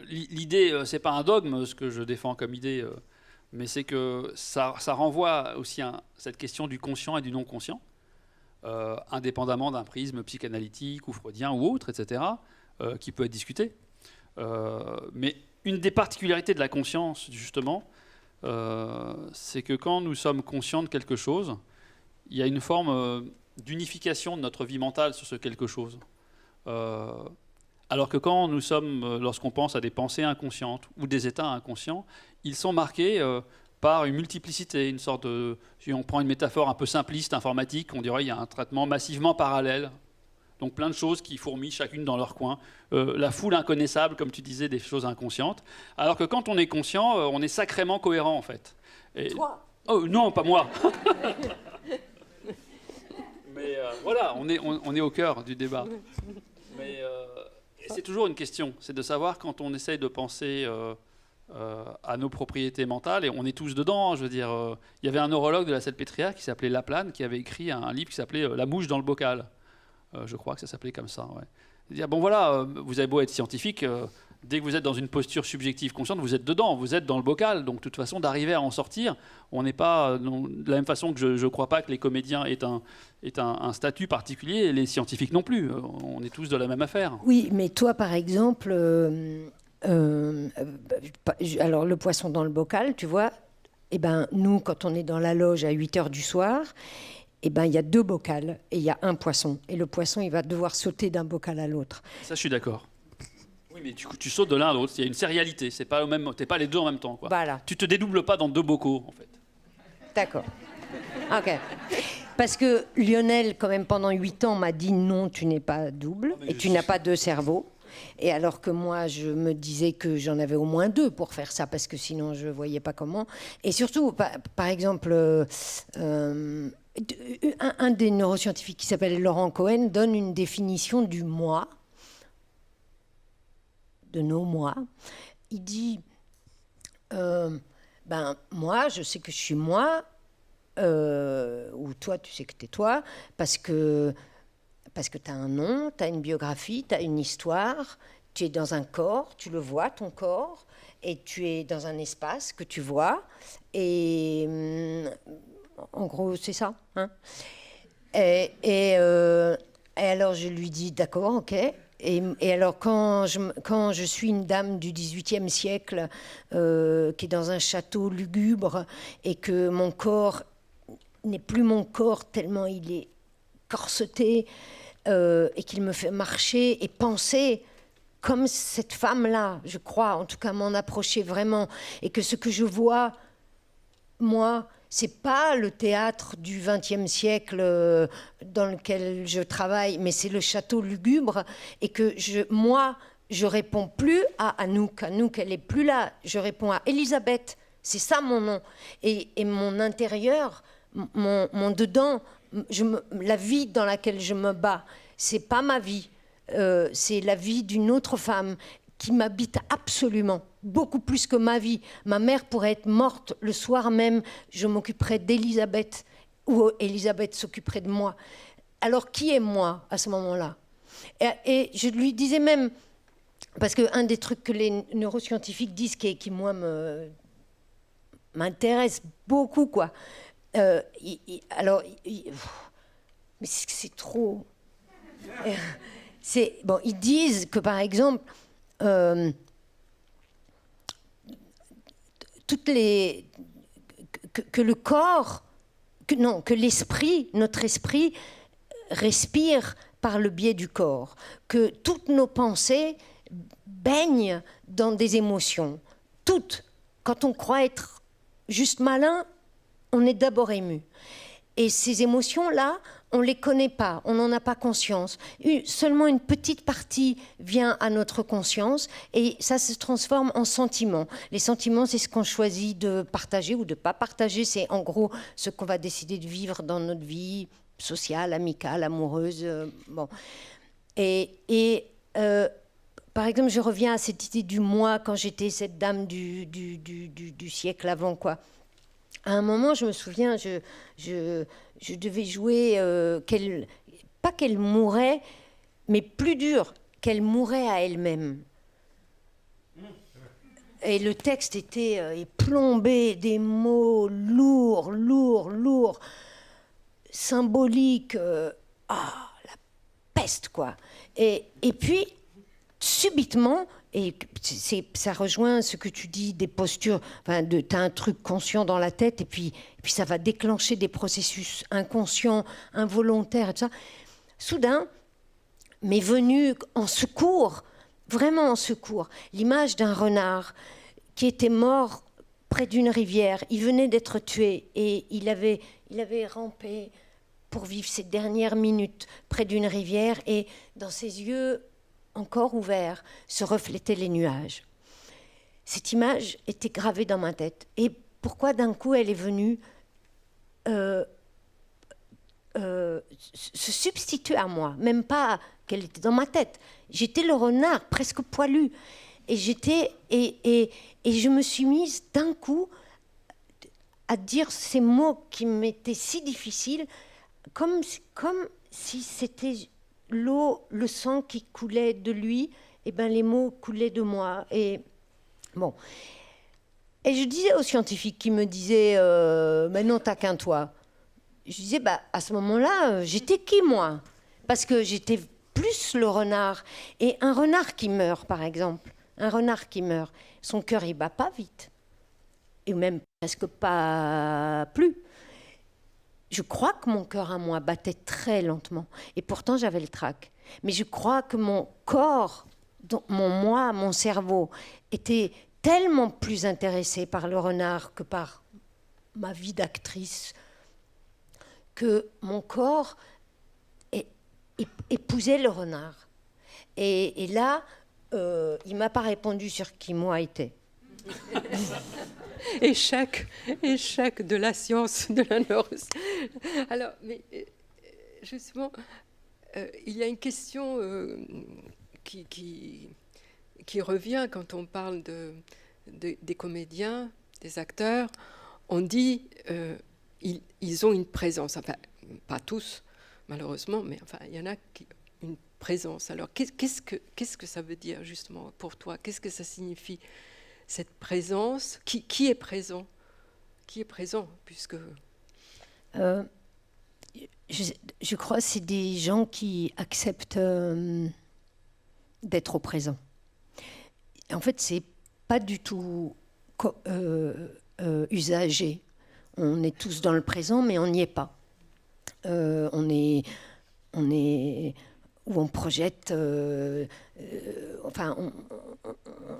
L'idée, c'est pas un dogme, ce que je défends comme idée, mais c'est que ça renvoie aussi à cette question du conscient et du non-conscient. Indépendamment d'un prisme psychanalytique ou freudien ou autre, etc., qui peut être discuté. Mais une des particularités de la conscience, justement, c'est que quand nous sommes conscients de quelque chose, il y a une forme d'unification de notre vie mentale sur ce quelque chose. Alors que lorsqu'on pense à des pensées inconscientes ou des états inconscients, ils sont marqués par une multiplicité, une sorte de... Si on prend une métaphore un peu simpliste, informatique, on dirait qu'il y a un traitement massivement parallèle. Donc plein de choses qui fourmillent chacune dans leur coin. La foule inconnaissable, comme tu disais, des choses inconscientes. Alors que quand on est conscient, on est sacrément cohérent, en fait. Toi ? Oh non, pas moi. Mais voilà, on est au cœur du débat. Mais c'est toujours une question. C'est de savoir, quand on essaye de penser... à nos propriétés mentales, et on est tous dedans. Je veux dire, il y avait un neurologue de la Salpêtrière qui s'appelait Laplane, qui avait écrit un livre qui s'appelait La mouche dans le bocal. Je crois que ça s'appelait comme ça. Ouais. Dire, bon voilà, vous avez beau être scientifique, dès que vous êtes dans une posture subjective consciente, vous êtes dedans, vous êtes dans le bocal. Donc de toute façon, d'arriver à en sortir, on n'est pas de la même façon que je ne crois pas que les comédiens aient un statut particulier, et les scientifiques non plus. On est tous de la même affaire. Oui, mais toi, par exemple... alors le poisson dans le bocal, tu vois, nous, quand on est dans la loge à 8h du soir, il y a 2 bocals et il y a un poisson. Et le poisson, il va devoir sauter d'un bocal à l'autre. Ça, je suis d'accord. Oui, mais tu sautes de l'un à l'autre. Il y a une sérialité. T'es pas les deux en même temps, quoi. Voilà. Tu te dédoubles pas dans 2 bocaux, en fait. D'accord. Ok. Parce que Lionel, quand même, pendant 8 ans, m'a dit non, tu n'es pas double et tu n'as pas 2 cerveaux. Et alors que moi, je me disais que j'en avais au moins 2 pour faire ça, parce que sinon, je ne voyais pas comment. Et surtout, par exemple, un des neuroscientifiques qui s'appelle Laurent Cohen donne une définition du moi, de nos moi. Il dit, moi, je sais que je suis moi, ou toi, tu sais que tu es toi, parce que tu as un nom, tu as une biographie, tu as une histoire, tu es dans un corps, tu le vois, ton corps, et tu es dans un espace que tu vois. Et en gros, c'est ça. Hein. Et alors, je lui dis, d'accord, ok. Et alors, quand je suis une dame du XVIIIe siècle qui est dans un château lugubre et que mon corps n'est plus mon corps tellement il est corseté, et qu'il me fait marcher et penser comme cette femme-là, je crois, en tout cas m'en approcher vraiment, et que ce que je vois, moi, c'est pas le théâtre du XXe siècle dans lequel je travaille, mais c'est le château lugubre, et que moi, je réponds plus à Anouk. Anouk, elle est plus là. Je réponds à Elisabeth. C'est ça mon nom. Et mon intérieur, mon dedans, la vie dans laquelle je me bats, c'est pas ma vie, c'est la vie d'une autre femme qui m'habite absolument, beaucoup plus que ma vie. Ma mère pourrait être morte le soir même, je m'occuperais d'Elisabeth, ou Elisabeth s'occuperait de moi. Alors qui est moi à ce moment-là ? Et je lui disais même, parce qu'un des trucs que les neuroscientifiques disent qui moi, m'intéresse beaucoup, quoi. Mais c'est trop... Bon, ils disent que, par exemple, que le corps, que l'esprit, notre esprit, respire par le biais du corps, que toutes nos pensées baignent dans des émotions. Toutes. Quand on croit être juste malin, on est d'abord ému. Et ces émotions-là, on ne les connaît pas, on n'en a pas conscience. Seulement une petite partie vient à notre conscience et ça se transforme en sentiments. Les sentiments, c'est ce qu'on choisit de partager ou de ne pas partager. C'est en gros ce qu'on va décider de vivre dans notre vie sociale, amicale, amoureuse. Bon. Par exemple, je reviens à cette idée du moi quand j'étais cette dame du siècle avant, quoi. À un moment, je me souviens, je devais jouer, pas qu'elle mourait, mais plus dur, qu'elle mourait à elle-même. Et le texte était plombé, des mots lourds, symboliques, la peste, quoi. Et puis, subitement, et ça rejoint ce que tu dis des postures, enfin, tu as un truc conscient dans la tête et puis ça va déclencher des processus inconscients, involontaires et tout ça. Soudain, m'est venue en secours, vraiment en secours, l'image d'un renard qui était mort près d'une rivière. Il venait d'être tué et il avait rampé pour vivre ses dernières minutes près d'une rivière et dans ses yeux encore ouverts, se reflétaient les nuages. Cette image était gravée dans ma tête. Et pourquoi d'un coup elle est venue se substituer à moi, même pas qu'elle était dans ma tête. J'étais le renard, presque poilu. Et je me suis mise d'un coup à dire ces mots qui m'étaient si difficiles, comme si c'était l'eau, le sang qui coulait de lui, et ben les mots coulaient de moi. Et bon. Et je disais aux scientifiques qui me disaient mais non, t'as qu'un toi. Je disais à ce moment-là, j'étais qui moi? Parce que j'étais plus le renard. Et un renard qui meurt, par exemple, un renard qui meurt, son cœur il bat pas vite, et même presque pas plus. Je crois que mon cœur à moi battait très lentement. Et pourtant, j'avais le trac. Mais je crois que mon corps, mon moi, mon cerveau, était tellement plus intéressé par le renard que par ma vie d'actrice, que mon corps épousait le renard. Et là, il ne m'a pas répondu sur qui moi était. Échec de la science, de la neuroscience. Alors, mais justement, il y a une question qui revient quand on parle des comédiens, des acteurs. On dit ils ont une présence. Enfin, pas tous, malheureusement, mais enfin, il y en a qui ont une présence. Alors, qu'est-ce que ça veut dire, justement, pour toi? Qu'est-ce que ça signifie, cette présence? Qui est présent? Qui est présent, puisque... Je crois que c'est des gens qui acceptent d'être au présent. En fait, c'est pas du tout usagé. On est tous dans le présent, mais on n'y est pas. On est où on projette, enfin, on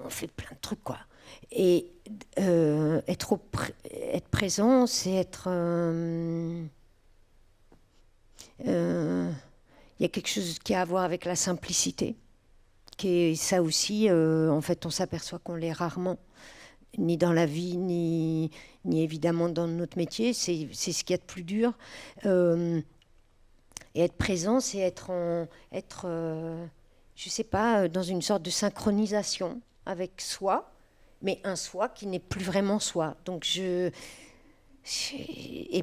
fait plein de trucs, quoi. Et être présent, c'est être... y a quelque chose qui a à voir avec la simplicité, qui est ça aussi, en fait, on s'aperçoit qu'on l'est rarement, ni dans la vie, ni évidemment dans notre métier, c'est ce qu'il y a de plus dur. Et être présent, c'est être je sais pas, dans une sorte de synchronisation avec soi, mais un soi qui n'est plus vraiment soi. Donc et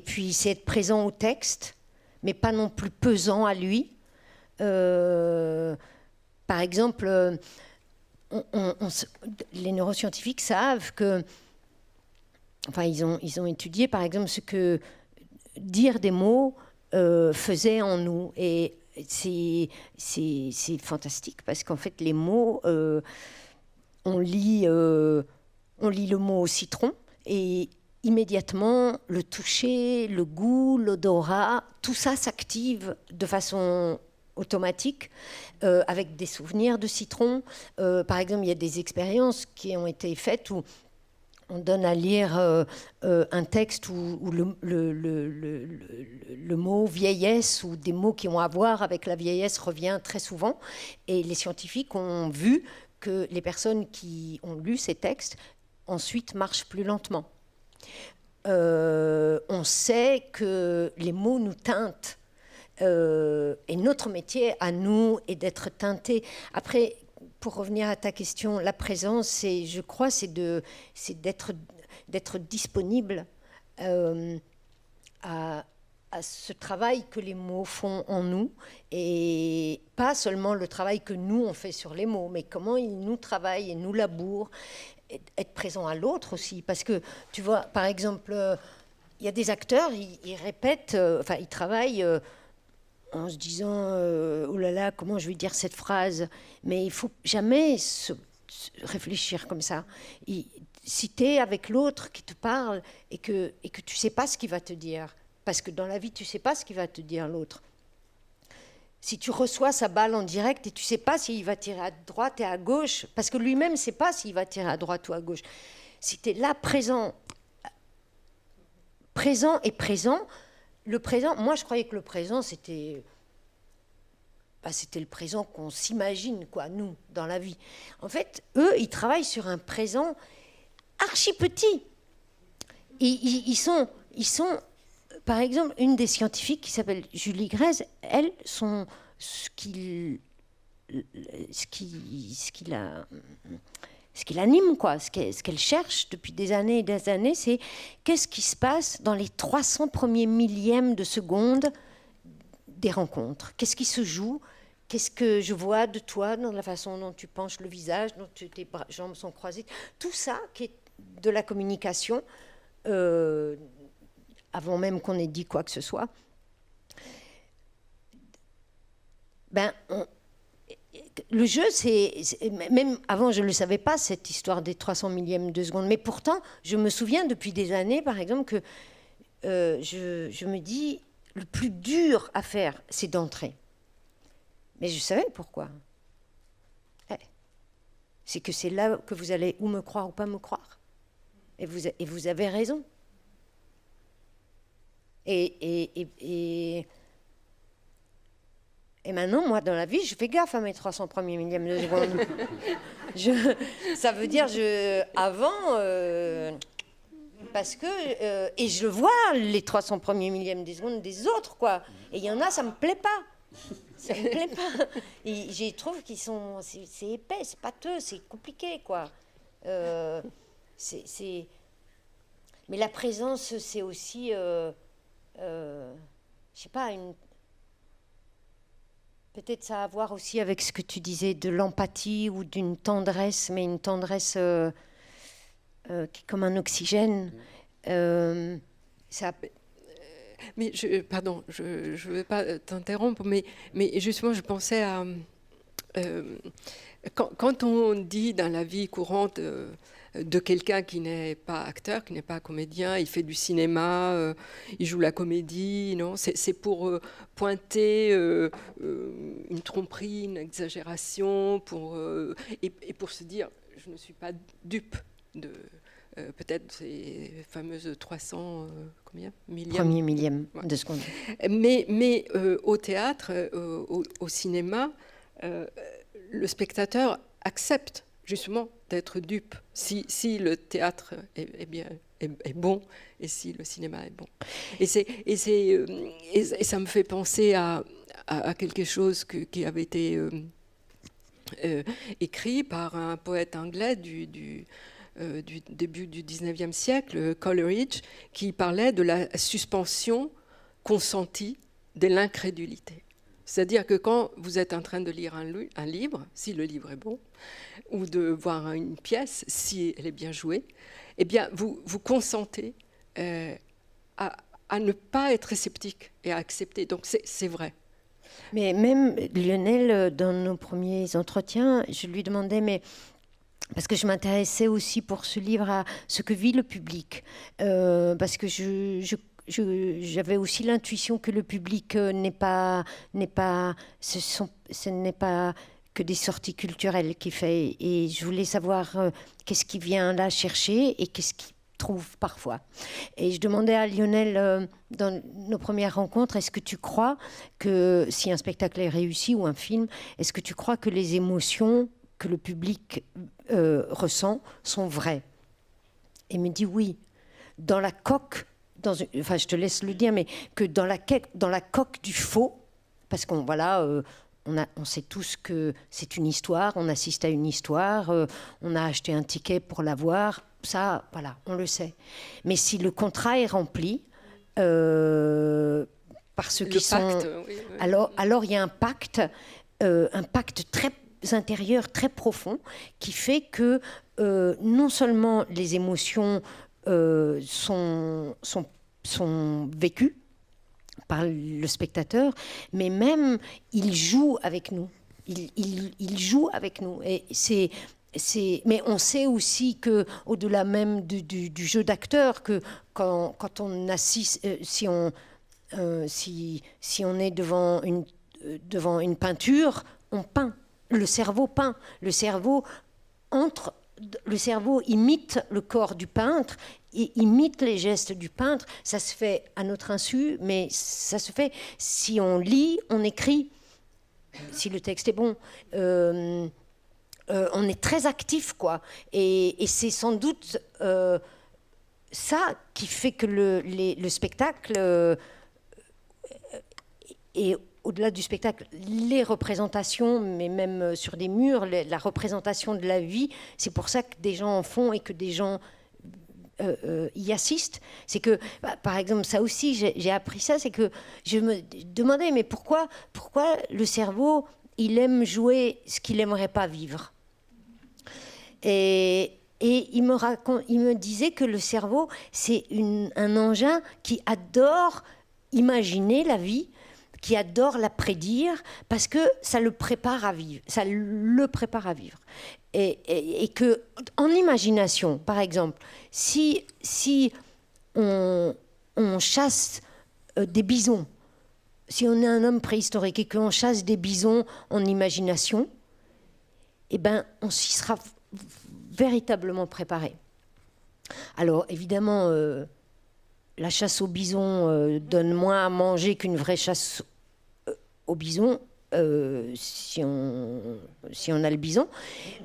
puis c'est être présent au texte, mais pas non plus pesant à lui. Par exemple, les neuroscientifiques savent que, enfin, ils ont étudié, par exemple, ce que dire des mots faisait en nous. Et c'est fantastique, parce qu'en fait, les mots, on lit le mot citron, et immédiatement, le toucher, le goût, l'odorat, tout ça s'active de façon automatique, avec des souvenirs de citron. Par exemple, il y a des expériences qui ont été faites où on donne à lire un texte où le mot vieillesse ou des mots qui ont à voir avec la vieillesse revient très souvent. Et les scientifiques ont vu que les personnes qui ont lu ces textes ensuite marchent plus lentement. On sait que les mots nous teintent. Et notre métier à nous est d'être teinté. Après, pour revenir à ta question, la présence, je crois, c'est d'être disponible à ce travail que les mots font en nous, et pas seulement le travail que nous on fait sur les mots, mais comment ils nous travaillent et nous labourent. Être présent à l'autre aussi, parce que tu vois, par exemple, il y a des acteurs, ils répètent, enfin ils travaillent en se disant oh là là, comment je vais dire cette phrase, mais il faut jamais réfléchir comme ça. Si tu es avec l'autre qui te parle et que tu sais pas ce qu'il va te dire, parce que dans la vie tu sais pas ce qu'il va te dire l'autre. Si tu reçois sa balle en direct et tu sais pas s'il va tirer à droite et à gauche, parce que lui-même ne sait pas s'il va tirer à droite ou à gauche. Si tu es là présent et présent, le présent, moi je croyais que le présent c'était le présent qu'on s'imagine, quoi, nous, dans la vie. En fait, eux, ils travaillent sur un présent archi petit. Ils sont, par exemple, une des scientifiques qui s'appelle Julie Grèze, elle, ce qui l'anime, quoi, ce qu'elle cherche depuis des années et des années, c'est qu'est-ce qui se passe dans les 300 premiers millièmes de seconde des rencontres. Qu'est-ce qui se joue? Qu'est-ce que je vois de toi dans la façon dont tu penches le visage, dont tes jambes sont croisées? Tout ça qui est de la communication, avant même qu'on ait dit quoi que ce soit. Le jeu, même avant, je ne le savais pas, cette histoire des 300 millièmes de seconde. Mais pourtant, je me souviens depuis des années, par exemple, que je me dis, le plus dur à faire, c'est d'entrer. Mais je savais pourquoi. C'est que c'est là que vous allez ou me croire ou pas me croire. Et vous avez raison. Et maintenant, moi, dans la vie, je fais gaffe à mes 300 premiers millièmes de seconde. Ça veut dire, avant, parce que... et je vois les 300 premiers millièmes de seconde des autres, quoi. Et il y en a, ça me plaît pas. Ça me plaît pas. Et je trouve qu'ils sont... C'est épais, c'est pâteux, c'est compliqué, quoi. Mais la présence, c'est aussi... je sais pas, peut-être ça a à voir aussi avec ce que tu disais de l'empathie ou d'une tendresse, mais une tendresse qui est comme un oxygène. Mais pardon, je ne veux pas t'interrompre, mais justement, je pensais à... quand on dit dans la vie courante de quelqu'un qui n'est pas acteur, qui n'est pas comédien, il fait du cinéma, il joue la comédie, non, c'est pour pointer une tromperie, une exagération, et pour se dire, je ne suis pas dupe de... peut-être ces fameuses 300 millièmes. Premier millième de seconde. Mais au théâtre, au cinéma, le spectateur accepte justement d'être dupe si le théâtre est bon et si le cinéma est bon. Et ça me fait penser à quelque chose qui avait été écrit par un poète anglais du début du 19e siècle, Coleridge, qui parlait de la suspension consentie de l'incrédulité. C'est-à-dire que quand vous êtes en train de lire un livre, si le livre est bon, ou de voir une pièce, si elle est bien jouée, eh bien, vous consentez à ne pas être sceptique et à accepter. Donc, c'est vrai. Mais même Lionel, dans nos premiers entretiens, je lui demandais, mais parce que je m'intéressais aussi pour ce livre à ce que vit le public, parce que j'avais aussi l'intuition que le public ce n'est pas que des sorties culturelles qu'il fait, et je voulais savoir qu'est-ce qu'il vient là chercher et qu'est-ce qu'il trouve parfois. Et je demandais à Lionel, dans nos premières rencontres, est-ce que tu crois que si un spectacle est réussi ou un film, est-ce que tu crois que les émotions que le public ressent sont vraies? Et il me dit oui. Dans la coque, enfin je te laisse le dire, mais que dans la coque du faux, parce qu'on on sait tous que c'est une histoire, on assiste à une histoire, on a acheté un ticket pour la voir, ça, voilà, on le sait. Mais si le contrat est rempli, par ceux qui sont... Oui. Alors il y a un pacte très intérieur, très profond, qui fait que non seulement les émotions sont vécues par le spectateur, mais même il joue avec nous. Il joue avec nous. Et mais on sait aussi que, au-delà même du jeu d'acteur, que quand on assiste, si on est devant une peinture, on peint. Le cerveau peint. Le cerveau imite le corps du peintre, et imite les gestes du peintre. Ça se fait à notre insu, mais ça se fait si on lit, on écrit, si le texte est bon. On est très actif, quoi. Et c'est sans doute ça qui fait que le spectacle et au-delà du spectacle, les représentations, mais même sur des murs, la représentation de la vie, c'est pour ça que des gens en font et que des gens y assistent. C'est que, par exemple, ça aussi, j'ai appris ça, c'est que je me demandais, mais pourquoi le cerveau, il aime jouer ce qu'il n'aimerait pas vivre? Et il me disait que le cerveau, c'est un engin qui adore imaginer la vie, qui adore la prédire, parce que ça le prépare à vivre. Et que, en imagination, par exemple, si on chasse des bisons, si on est un homme préhistorique et qu'on chasse des bisons en imagination, eh ben, on s'y sera véritablement préparé. Alors, évidemment, la chasse au bison donne moins à manger qu'une vraie chasse au bison, si on a le bison,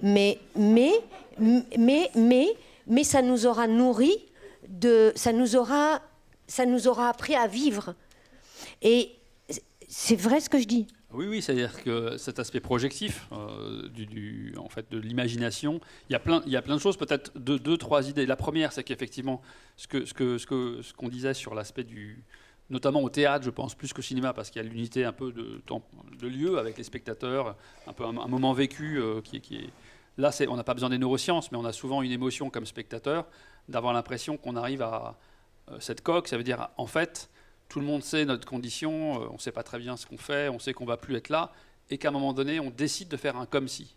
mais ça nous aura nourri, ça nous aura appris à vivre. Et c'est vrai ce que je dis. Oui, c'est-à-dire que cet aspect projectif en fait, de l'imagination, il y a plein de choses, peut-être deux, trois idées. La première, c'est qu'effectivement, ce qu'on disait sur l'aspect notamment au théâtre, je pense, plus qu'au cinéma, parce qu'il y a l'unité un peu de lieu avec les spectateurs, un peu un moment vécu qui est... Là, on n'a pas besoin des neurosciences, mais on a souvent une émotion comme spectateur, d'avoir l'impression qu'on arrive à cette coque. Ça veut dire, en fait, tout le monde sait notre condition, on ne sait pas très bien ce qu'on fait, on sait qu'on ne va plus être là, et qu'à un moment donné, on décide de faire un comme si.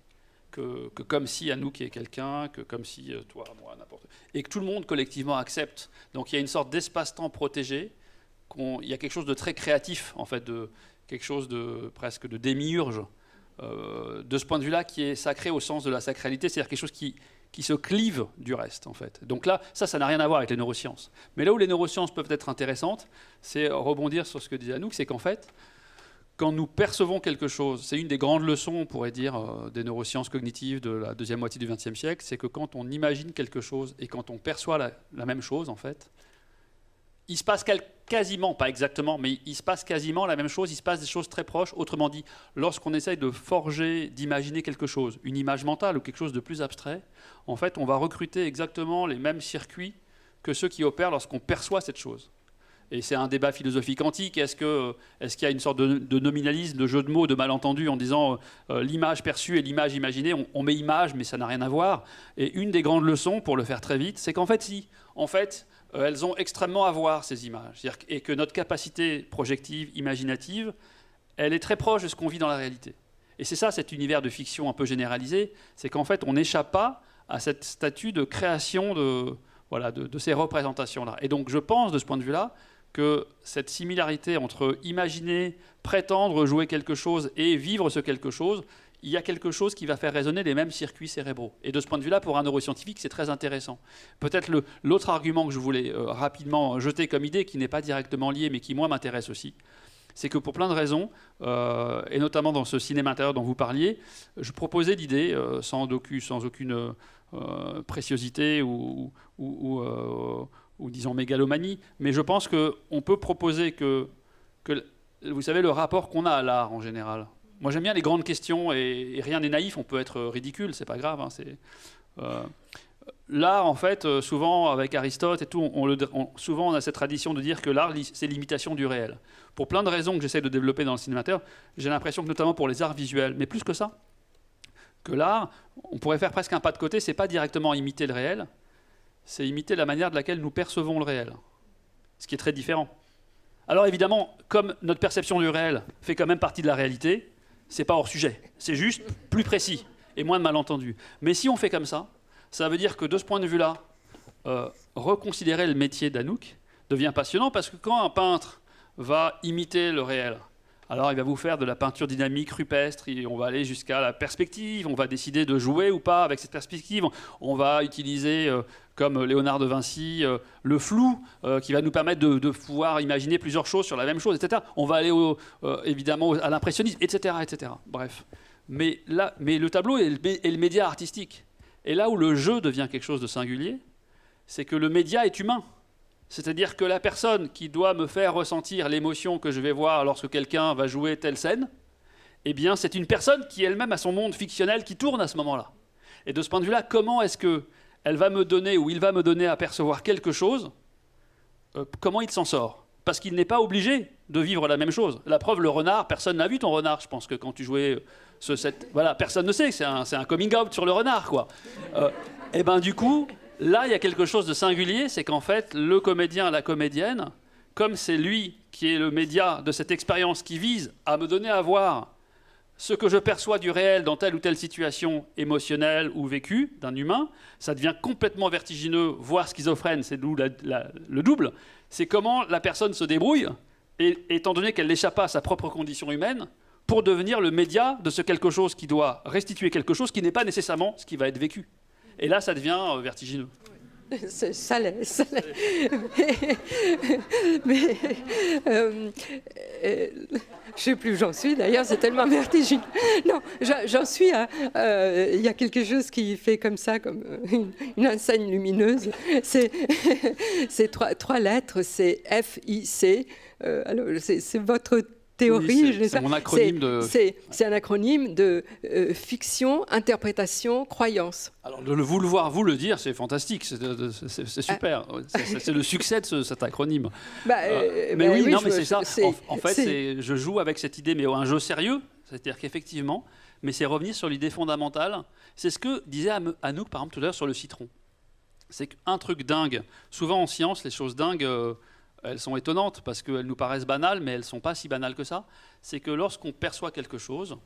Que comme si à nous qui est quelqu'un, que comme si toi, moi, n'importe. Et que tout le monde collectivement accepte. Donc il y a une sorte d'espace-temps protégé, il y a quelque chose de très créatif, en fait, quelque chose de presque de démiurge, de ce point de vue-là, qui est sacré au sens de la sacralité, c'est-à-dire quelque chose qui se clive du reste, en fait. Donc là, ça n'a rien à voir avec les neurosciences. Mais là où les neurosciences peuvent être intéressantes, c'est rebondir sur ce que disait Anouk, c'est qu'en fait, quand nous percevons quelque chose, c'est une des grandes leçons, on pourrait dire, des neurosciences cognitives de la deuxième moitié du XXe siècle, c'est que quand on imagine quelque chose et quand on perçoit la même chose, en fait, il se passe quasiment, pas exactement, mais il se passe quasiment la même chose, il se passe des choses très proches. Autrement dit, lorsqu'on essaye de forger, d'imaginer quelque chose, une image mentale ou quelque chose de plus abstrait, en fait, on va recruter exactement les mêmes circuits que ceux qui opèrent lorsqu'on perçoit cette chose. et c'est un débat philosophique antique, est-ce qu'il y a une sorte de nominalisme, de jeu de mots, de malentendu en disant l'image perçue et l'image imaginée, on met image, mais ça n'a rien à voir. Et une des grandes leçons, pour le faire très vite, c'est qu'en fait, si, en fait, elles ont extrêmement à voir, ces images. Et que notre capacité projective, imaginative, elle est très proche de ce qu'on vit dans la réalité. Et c'est ça, cet univers de fiction un peu généralisé, c'est qu'en fait, on n'échappe pas à cette statut de création de ces représentations-là. Et donc, je pense, de ce point de vue-là, que cette similarité entre imaginer, prétendre jouer quelque chose et vivre ce quelque chose, il y a quelque chose qui va faire résonner les mêmes circuits cérébraux. Et de ce point de vue-là, pour un neuroscientifique, c'est très intéressant. Peut-être l'autre argument que je voulais rapidement jeter comme idée, qui n'est pas directement lié, mais qui, moi, m'intéresse aussi, c'est que pour plein de raisons, et notamment dans ce cinéma intérieur dont vous parliez, je proposais l'idée, sans aucune préciosité ou disons mégalomanie, mais je pense qu'on peut proposer que, vous savez, le rapport qu'on a à l'art en général. Moi j'aime bien les grandes questions et rien n'est naïf, on peut être ridicule, c'est pas grave. L'art, en fait, souvent avec Aristote et tout, souvent on a cette tradition de dire que l'art, c'est l'imitation du réel. Pour plein de raisons que j'essaie de développer dans le cinéma amateur, j'ai l'impression que notamment pour les arts visuels, mais plus que ça, que l'art, on pourrait faire presque un pas de côté, c'est pas directement imiter le réel, c'est imiter la manière de laquelle nous percevons le réel, ce qui est très différent. Alors évidemment, comme notre perception du réel fait quand même partie de la réalité, c'est pas hors sujet, c'est juste plus précis et moins de malentendus. Mais si on fait comme ça veut dire que de ce point de vue-là, reconsidérer le métier d'Anouk devient passionnant, parce que quand un peintre va imiter le réel, alors il va vous faire de la peinture dynamique, rupestre, et on va aller jusqu'à la perspective, on va décider de jouer ou pas avec cette perspective, on va utiliser, comme Léonard de Vinci, le flou, qui va nous permettre de pouvoir imaginer plusieurs choses sur la même chose, etc. On va aller évidemment à l'impressionnisme, etc., etc. Bref. Mais le tableau est le média artistique. Et là où le jeu devient quelque chose de singulier, c'est que le média est humain. C'est-à-dire que la personne qui doit me faire ressentir l'émotion que je vais voir lorsque quelqu'un va jouer telle scène, eh bien, c'est une personne qui elle-même a son monde fictionnel qui tourne à ce moment-là. Et de ce point de vue-là, comment est-ce qu'elle va me donner, ou il va me donner à percevoir quelque chose, comment il s'en sort? Parce qu'il n'est pas obligé de vivre la même chose. La preuve, le renard, personne n'a vu ton renard. Je pense que quand tu jouais voilà, personne ne sait, c'est un coming out sur le renard, quoi. Et ben du coup, là, il y a quelque chose de singulier, c'est qu'en fait, le comédien, la comédienne, comme c'est lui qui est le média de cette expérience qui vise à me donner à voir ce que je perçois du réel dans telle ou telle situation émotionnelle ou vécue d'un humain, ça devient complètement vertigineux, voire schizophrène, c'est d'où le double. C'est comment la personne se débrouille, et étant donné qu'elle n'échappe pas à sa propre condition humaine, pour devenir le média de ce quelque chose qui doit restituer quelque chose qui n'est pas nécessairement ce qui va être vécu. Et là, ça devient vertigineux. Ça l'est. Mais je ne sais plus où j'en suis, d'ailleurs, c'est tellement vertigineux. Non, j'en suis à... Il y a quelque chose qui fait comme ça, comme une enseigne lumineuse. C'est trois lettres, c'est F-I-C. Alors, c'est votre théorie. Oui, c'est mon acronyme c'est un acronyme de fiction, interprétation, croyance. Alors, de vous le voir, vous le dire, c'est fantastique, c'est super. C'est le succès de cet acronyme. Mais oui, non, mais c'est ça. En fait, je joue avec cette idée, mais un jeu sérieux. C'est-à-dire qu'effectivement, mais c'est revenir sur l'idée fondamentale. C'est ce que disait Anouk, par exemple, tout à l'heure sur le citron. C'est qu'un truc dingue, souvent en science, les choses dingues... elles sont étonnantes parce qu'elles nous paraissent banales, mais elles ne sont pas si banales que ça. C'est que lorsqu'on perçoit quelque chose,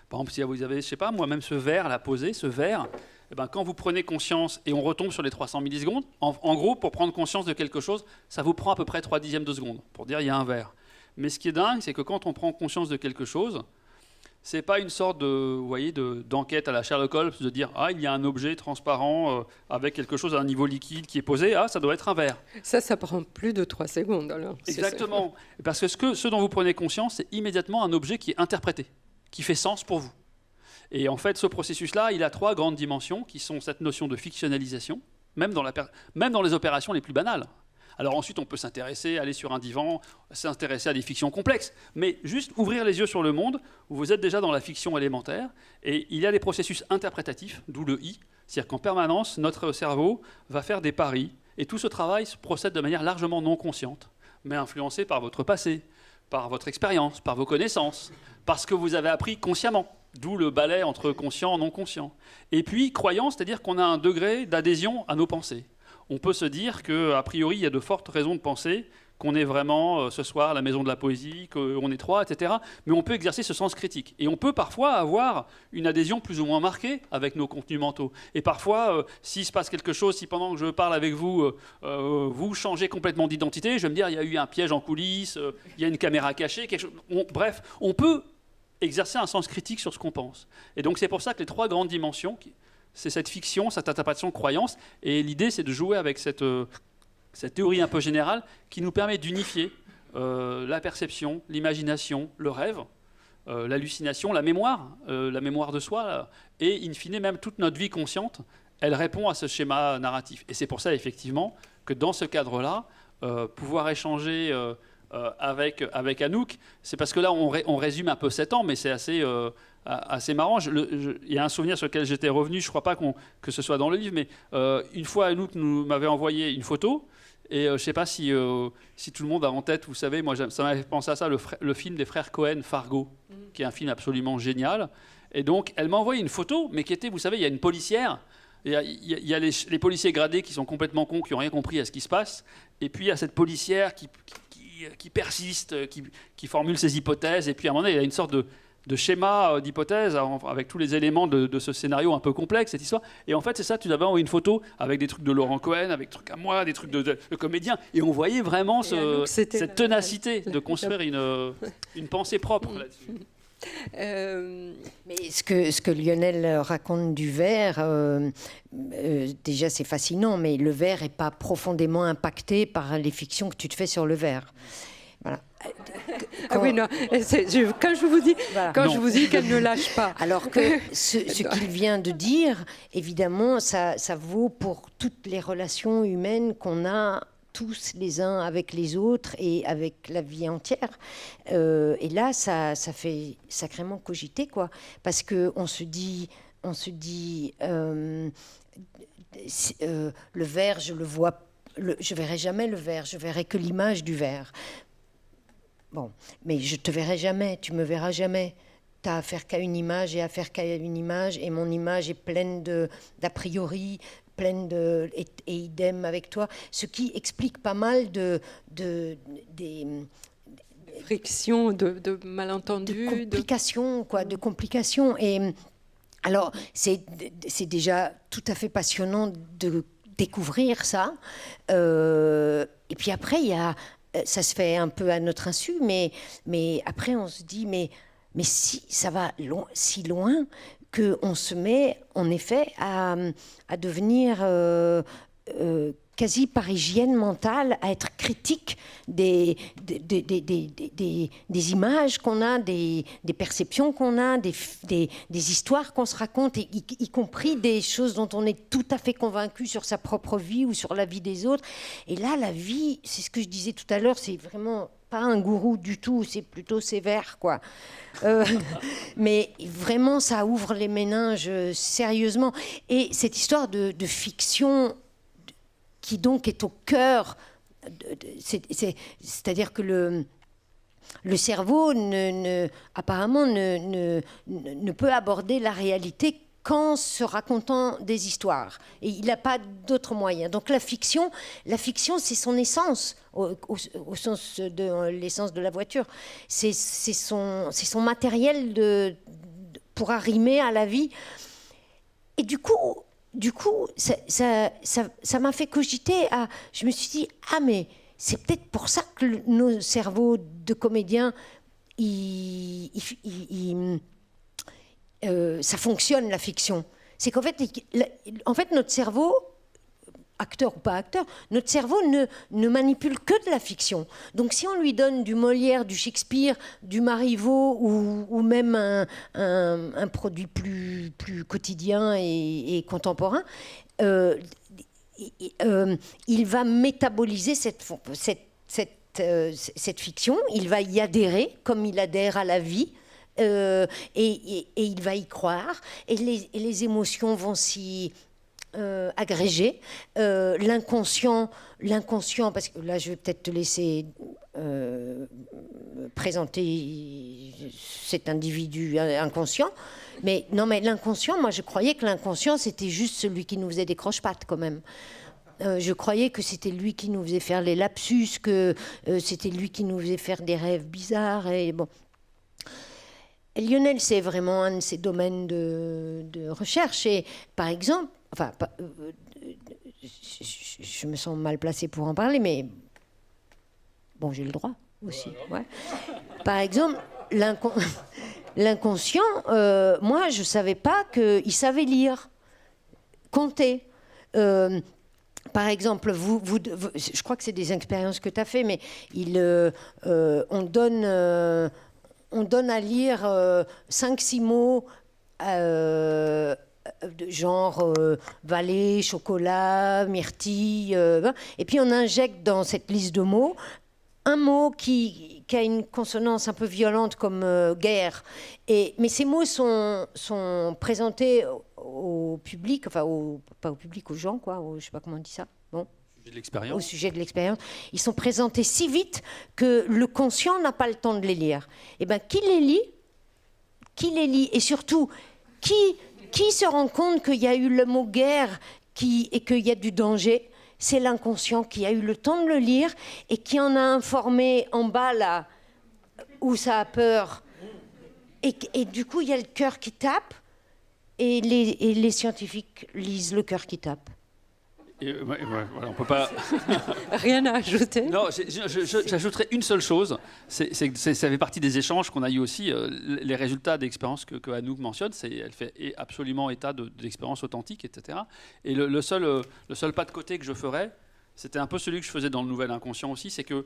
par exemple, si vous avez, je sais pas, moi-même ce verre, là, posé, ce verre, eh ben, quand vous prenez conscience, et on retombe sur les 300 millisecondes, en gros, pour prendre conscience de quelque chose, ça vous prend à peu près 3/10 de seconde, pour dire il y a un verre. Mais ce qui est dingue, c'est que quand on prend conscience de quelque chose, c'est pas une sorte d'enquête à la Sherlock Holmes, de dire ah, il y a un objet transparent avec quelque chose à un niveau liquide qui est posé, ah, ça doit être un verre. Ça prend plus de 3 secondes alors. Exactement. Parce que ce dont vous prenez conscience, c'est immédiatement un objet qui est interprété, qui fait sens pour vous. Et en fait, ce processus-là, il a 3 grandes dimensions qui sont cette notion de fictionnalisation, même dans les opérations les plus banales. Alors ensuite, on peut s'intéresser, aller sur un divan, s'intéresser à des fictions complexes, mais juste ouvrir les yeux sur le monde, où vous êtes déjà dans la fiction élémentaire, et il y a des processus interprétatifs, d'où le I, c'est-à-dire qu'en permanence, notre cerveau va faire des paris, et tout ce travail procède de manière largement non consciente. mais influencé par votre passé, par votre expérience, par vos connaissances, parce que vous avez appris consciemment. D'où le balai entre conscient et non conscient. Et puis, croyance, c'est-à-dire qu'on a un degré d'adhésion à nos pensées. On peut se dire qu'a priori, il y a de fortes raisons de penser qu'on est vraiment ce soir à la Maison de la Poésie, qu'on est trois, etc. Mais on peut exercer ce sens critique. Et on peut parfois avoir une adhésion plus ou moins marquée avec nos contenus mentaux. Et parfois, s'il se passe quelque chose, si pendant que je parle avec vous, vous changez complètement d'identité, je vais me dire, il y a eu un piège en coulisses, il y a une caméra cachée, quelque chose. Bref, on peut exercer un sens critique sur ce qu'on pense. Et donc c'est pour ça que les trois grandes dimensions, c'est cette fiction, cette interprétation, croyance, et l'idée c'est de jouer avec cette théorie un peu générale qui nous permet d'unifier la perception, l'imagination, le rêve, l'hallucination, la mémoire de soi, et in fine même toute notre vie consciente, elle répond à ce schéma narratif. Et c'est pour ça effectivement que dans ce cadre-là, pouvoir échanger avec Anouk, c'est parce que là on résume un peu 7 ans, mais c'est assez marrant. Il y a un souvenir sur lequel j'étais revenu, je ne crois pas que ce soit dans le livre, mais une fois Anouk m'avait envoyé une photo, et je ne sais pas si tout le monde a en tête, vous savez, moi ça m'avait pensé à ça, le film des frères Cohen, Fargo, qui est un film absolument génial. Et donc elle m'a envoyé une photo, mais qui était, vous savez, il y a une policière, il y a les policiers gradés qui sont complètement cons, qui n'ont rien compris à ce qui se passe, et puis il y a cette policière qui persiste, qui formule ses hypothèses, et puis à un moment donné, il y a une sorte de schéma d'hypothèse avec tous les éléments de ce scénario un peu complexe, cette histoire. Et en fait, c'est ça, tu avais envoyé une photo avec des trucs de Laurent Cohen, avec des trucs à moi, des trucs de comédiens, et on voyait vraiment cette ténacité de construire une pensée propre là-dessus. Mais ce que Lionel raconte du verre, déjà c'est fascinant, mais le verre n'est pas profondément impacté par les fictions que tu te fais sur le verre. Voilà. Oui, non, quand je vous dis, voilà. Je vous dis qu'elle ne lâche pas. Alors que ce qu'il vient de dire, évidemment, ça vaut pour toutes les relations humaines qu'on a tous les uns avec les autres et avec la vie entière. Et là, ça fait sacrément cogiter, quoi. Parce qu'on se dit, le verre, je le vois, je verrai jamais le verre, je verrai que l'image du verre. Bon, mais je te verrai jamais, tu me verras jamais. Tu as affaire qu'à une image et affaire qu'à une image, et mon image est pleine d'a priori, et idem avec toi, ce qui explique pas mal des frictions, de malentendus, de complications, quoi, de complications. Et alors, c'est déjà tout à fait passionnant de découvrir ça. Et puis après, ça se fait un peu à notre insu, mais après on se dit, mais si ça va si loin qu'on se met en effet à devenir quasi par hygiène mentale, à être critique des images qu'on a, des perceptions qu'on a, des histoires qu'on se raconte, y compris des choses dont on est tout à fait convaincu sur sa propre vie ou sur la vie des autres. Et là, la vie, c'est ce que je disais tout à l'heure, c'est vraiment pas un gourou du tout, c'est plutôt sévère, quoi. Mais vraiment, ça ouvre les méninges sérieusement. Et cette histoire de fiction qui donc est au cœur, c'est-à-dire que le cerveau apparemment ne peut aborder la réalité qu'en se racontant des histoires. Et il n'a pas d'autre moyen. Donc la fiction, c'est son essence, au sens de l'essence de la voiture. C'est son matériel pour arrimer à la vie. Et du coup, ça m'a fait cogiter. Je me suis dit, mais c'est peut-être pour ça que nos cerveaux de comédiens, ça fonctionne, la fiction. C'est qu'en fait, notre cerveau, acteur ou pas acteur, notre cerveau ne manipule que de la fiction. Donc si on lui donne du Molière, du Shakespeare, du Marivaux ou même un produit plus quotidien et contemporain, il va métaboliser cette fiction, il va y adhérer comme il adhère à la vie. Et il va y croire, et les émotions vont s'y agrégé. L'inconscient, parce que là je vais peut-être te laisser présenter cet individu inconscient, mais non, mais l'inconscient, moi je croyais que l'inconscient c'était juste celui qui nous faisait des croche-pattes quand même. Je croyais que c'était lui qui nous faisait faire les lapsus, que c'était lui qui nous faisait faire des rêves bizarres. Et bon. Et Lionel, c'est vraiment un de ses domaines de recherche. Et par exemple, enfin, je me sens mal placée pour en parler, mais bon, j'ai le droit aussi. Ouais. Par exemple, l'inconscient, moi, je ne savais pas qu'il savait lire, compter. Par exemple, je crois que c'est des expériences que tu as fait, mais on donne à lire 5-6 mots, genre vallée, chocolat, myrtille, et puis on injecte dans cette liste de mots un mot qui a une consonance un peu violente comme guerre. Mais ces mots sont présentés au public, enfin pas au public, aux gens, quoi, je ne sais pas comment on dit ça. Bon. Au sujet de l'expérience. Ils sont présentés si vite que le conscient n'a pas le temps de les lire. Eh bien, qui les lit et surtout, qui se rend compte qu'il y a eu le mot guerre et qu'il y a du danger? C'est l'inconscient qui a eu le temps de le lire et qui en a informé en bas, là, où ça a peur. Et du coup, il y a le cœur qui tape et les scientifiques lisent le cœur qui tape. Voilà, on peut pas. Rien à ajouter. Non, j'ajouterais une seule chose. Ça fait partie des échanges qu'on a eu aussi. Les résultats d'expériences que Anouk mentionne, elle fait absolument état d'expériences authentiques, etc. Et le seul pas de côté que je ferais, c'était un peu celui que je faisais dans le Nouvel Inconscient aussi, c'est que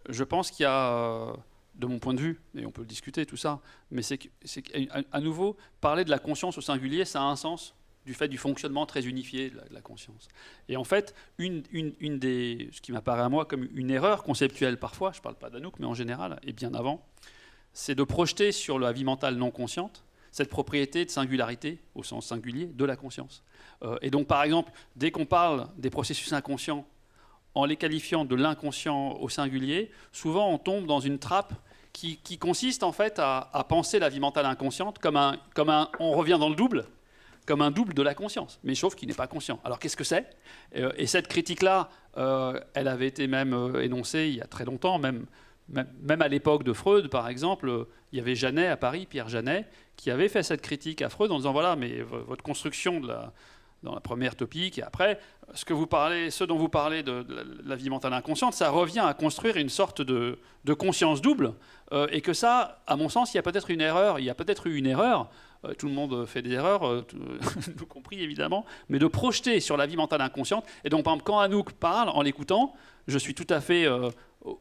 je pense qu'il y a, de mon point de vue, et on peut le discuter tout ça, mais c'est qu'à nouveau, parler de la conscience au singulier, ça a un sens du fait du fonctionnement très unifié de la conscience. Et en fait, ce qui m'apparaît à moi comme une erreur conceptuelle parfois, je ne parle pas d'Anouk, mais en général, et bien avant, c'est de projeter sur la vie mentale non consciente cette propriété de singularité, au sens singulier, de la conscience. Et donc, par exemple, dès qu'on parle des processus inconscients, en les qualifiant de l'inconscient au singulier, souvent on tombe dans une trappe qui consiste en fait à penser la vie mentale inconsciente comme on revient dans le double, comme un double de la conscience, mais sauf qu'il n'est pas conscient. Alors qu'est-ce que c'est ? Et cette critique-là, elle avait été même énoncée il y a très longtemps, même à l'époque de Freud, par exemple, il y avait Janet à Paris, Pierre Janet, qui avait fait cette critique à Freud en disant, voilà, mais votre construction dans la première topique, et après, ce dont vous parlez de la vie mentale inconsciente, ça revient à construire une sorte de conscience double, et que ça, à mon sens, il y a peut-être eu une erreur, tout le monde fait des erreurs, nous compris évidemment, mais de projeter sur la vie mentale inconsciente. Et donc, par exemple, quand Anouk parle, en l'écoutant, je suis tout à fait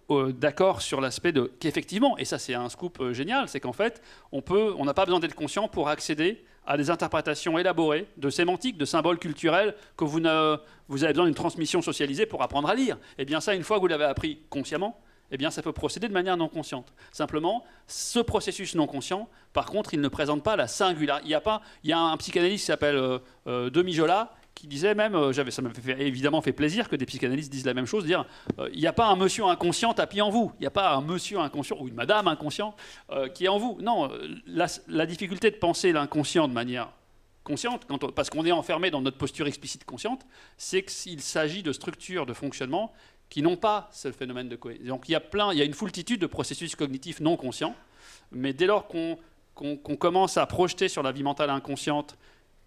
d'accord sur l'aspect qu'effectivement, et ça c'est un scoop génial, c'est qu'en fait, on n'a pas besoin d'être conscient pour accéder à des interprétations élaborées de sémantique, de symboles culturels, que vous avez besoin d'une transmission socialisée pour apprendre à lire. Et bien ça, une fois que vous l'avez appris consciemment, eh bien ça peut procéder de manière non consciente. Simplement, ce processus non conscient, par contre, il ne présente pas la singularité. Il y a un psychanalyste qui s'appelle Demijola, qui disait même, ça m'a évidemment fait plaisir que des psychanalystes disent la même chose, dire il n'y a pas un monsieur inconscient tapis en vous, il n'y a pas un monsieur inconscient ou une madame inconscient qui est en vous. Non, la difficulté de penser l'inconscient de manière consciente, parce qu'on est enfermé dans notre posture explicite consciente, c'est qu'il s'agit de structures de fonctionnement qui n'ont pas ce phénomène de cohésion. Donc il y a une foultitude de processus cognitifs non conscients, mais dès lors qu'on commence à projeter sur la vie mentale inconsciente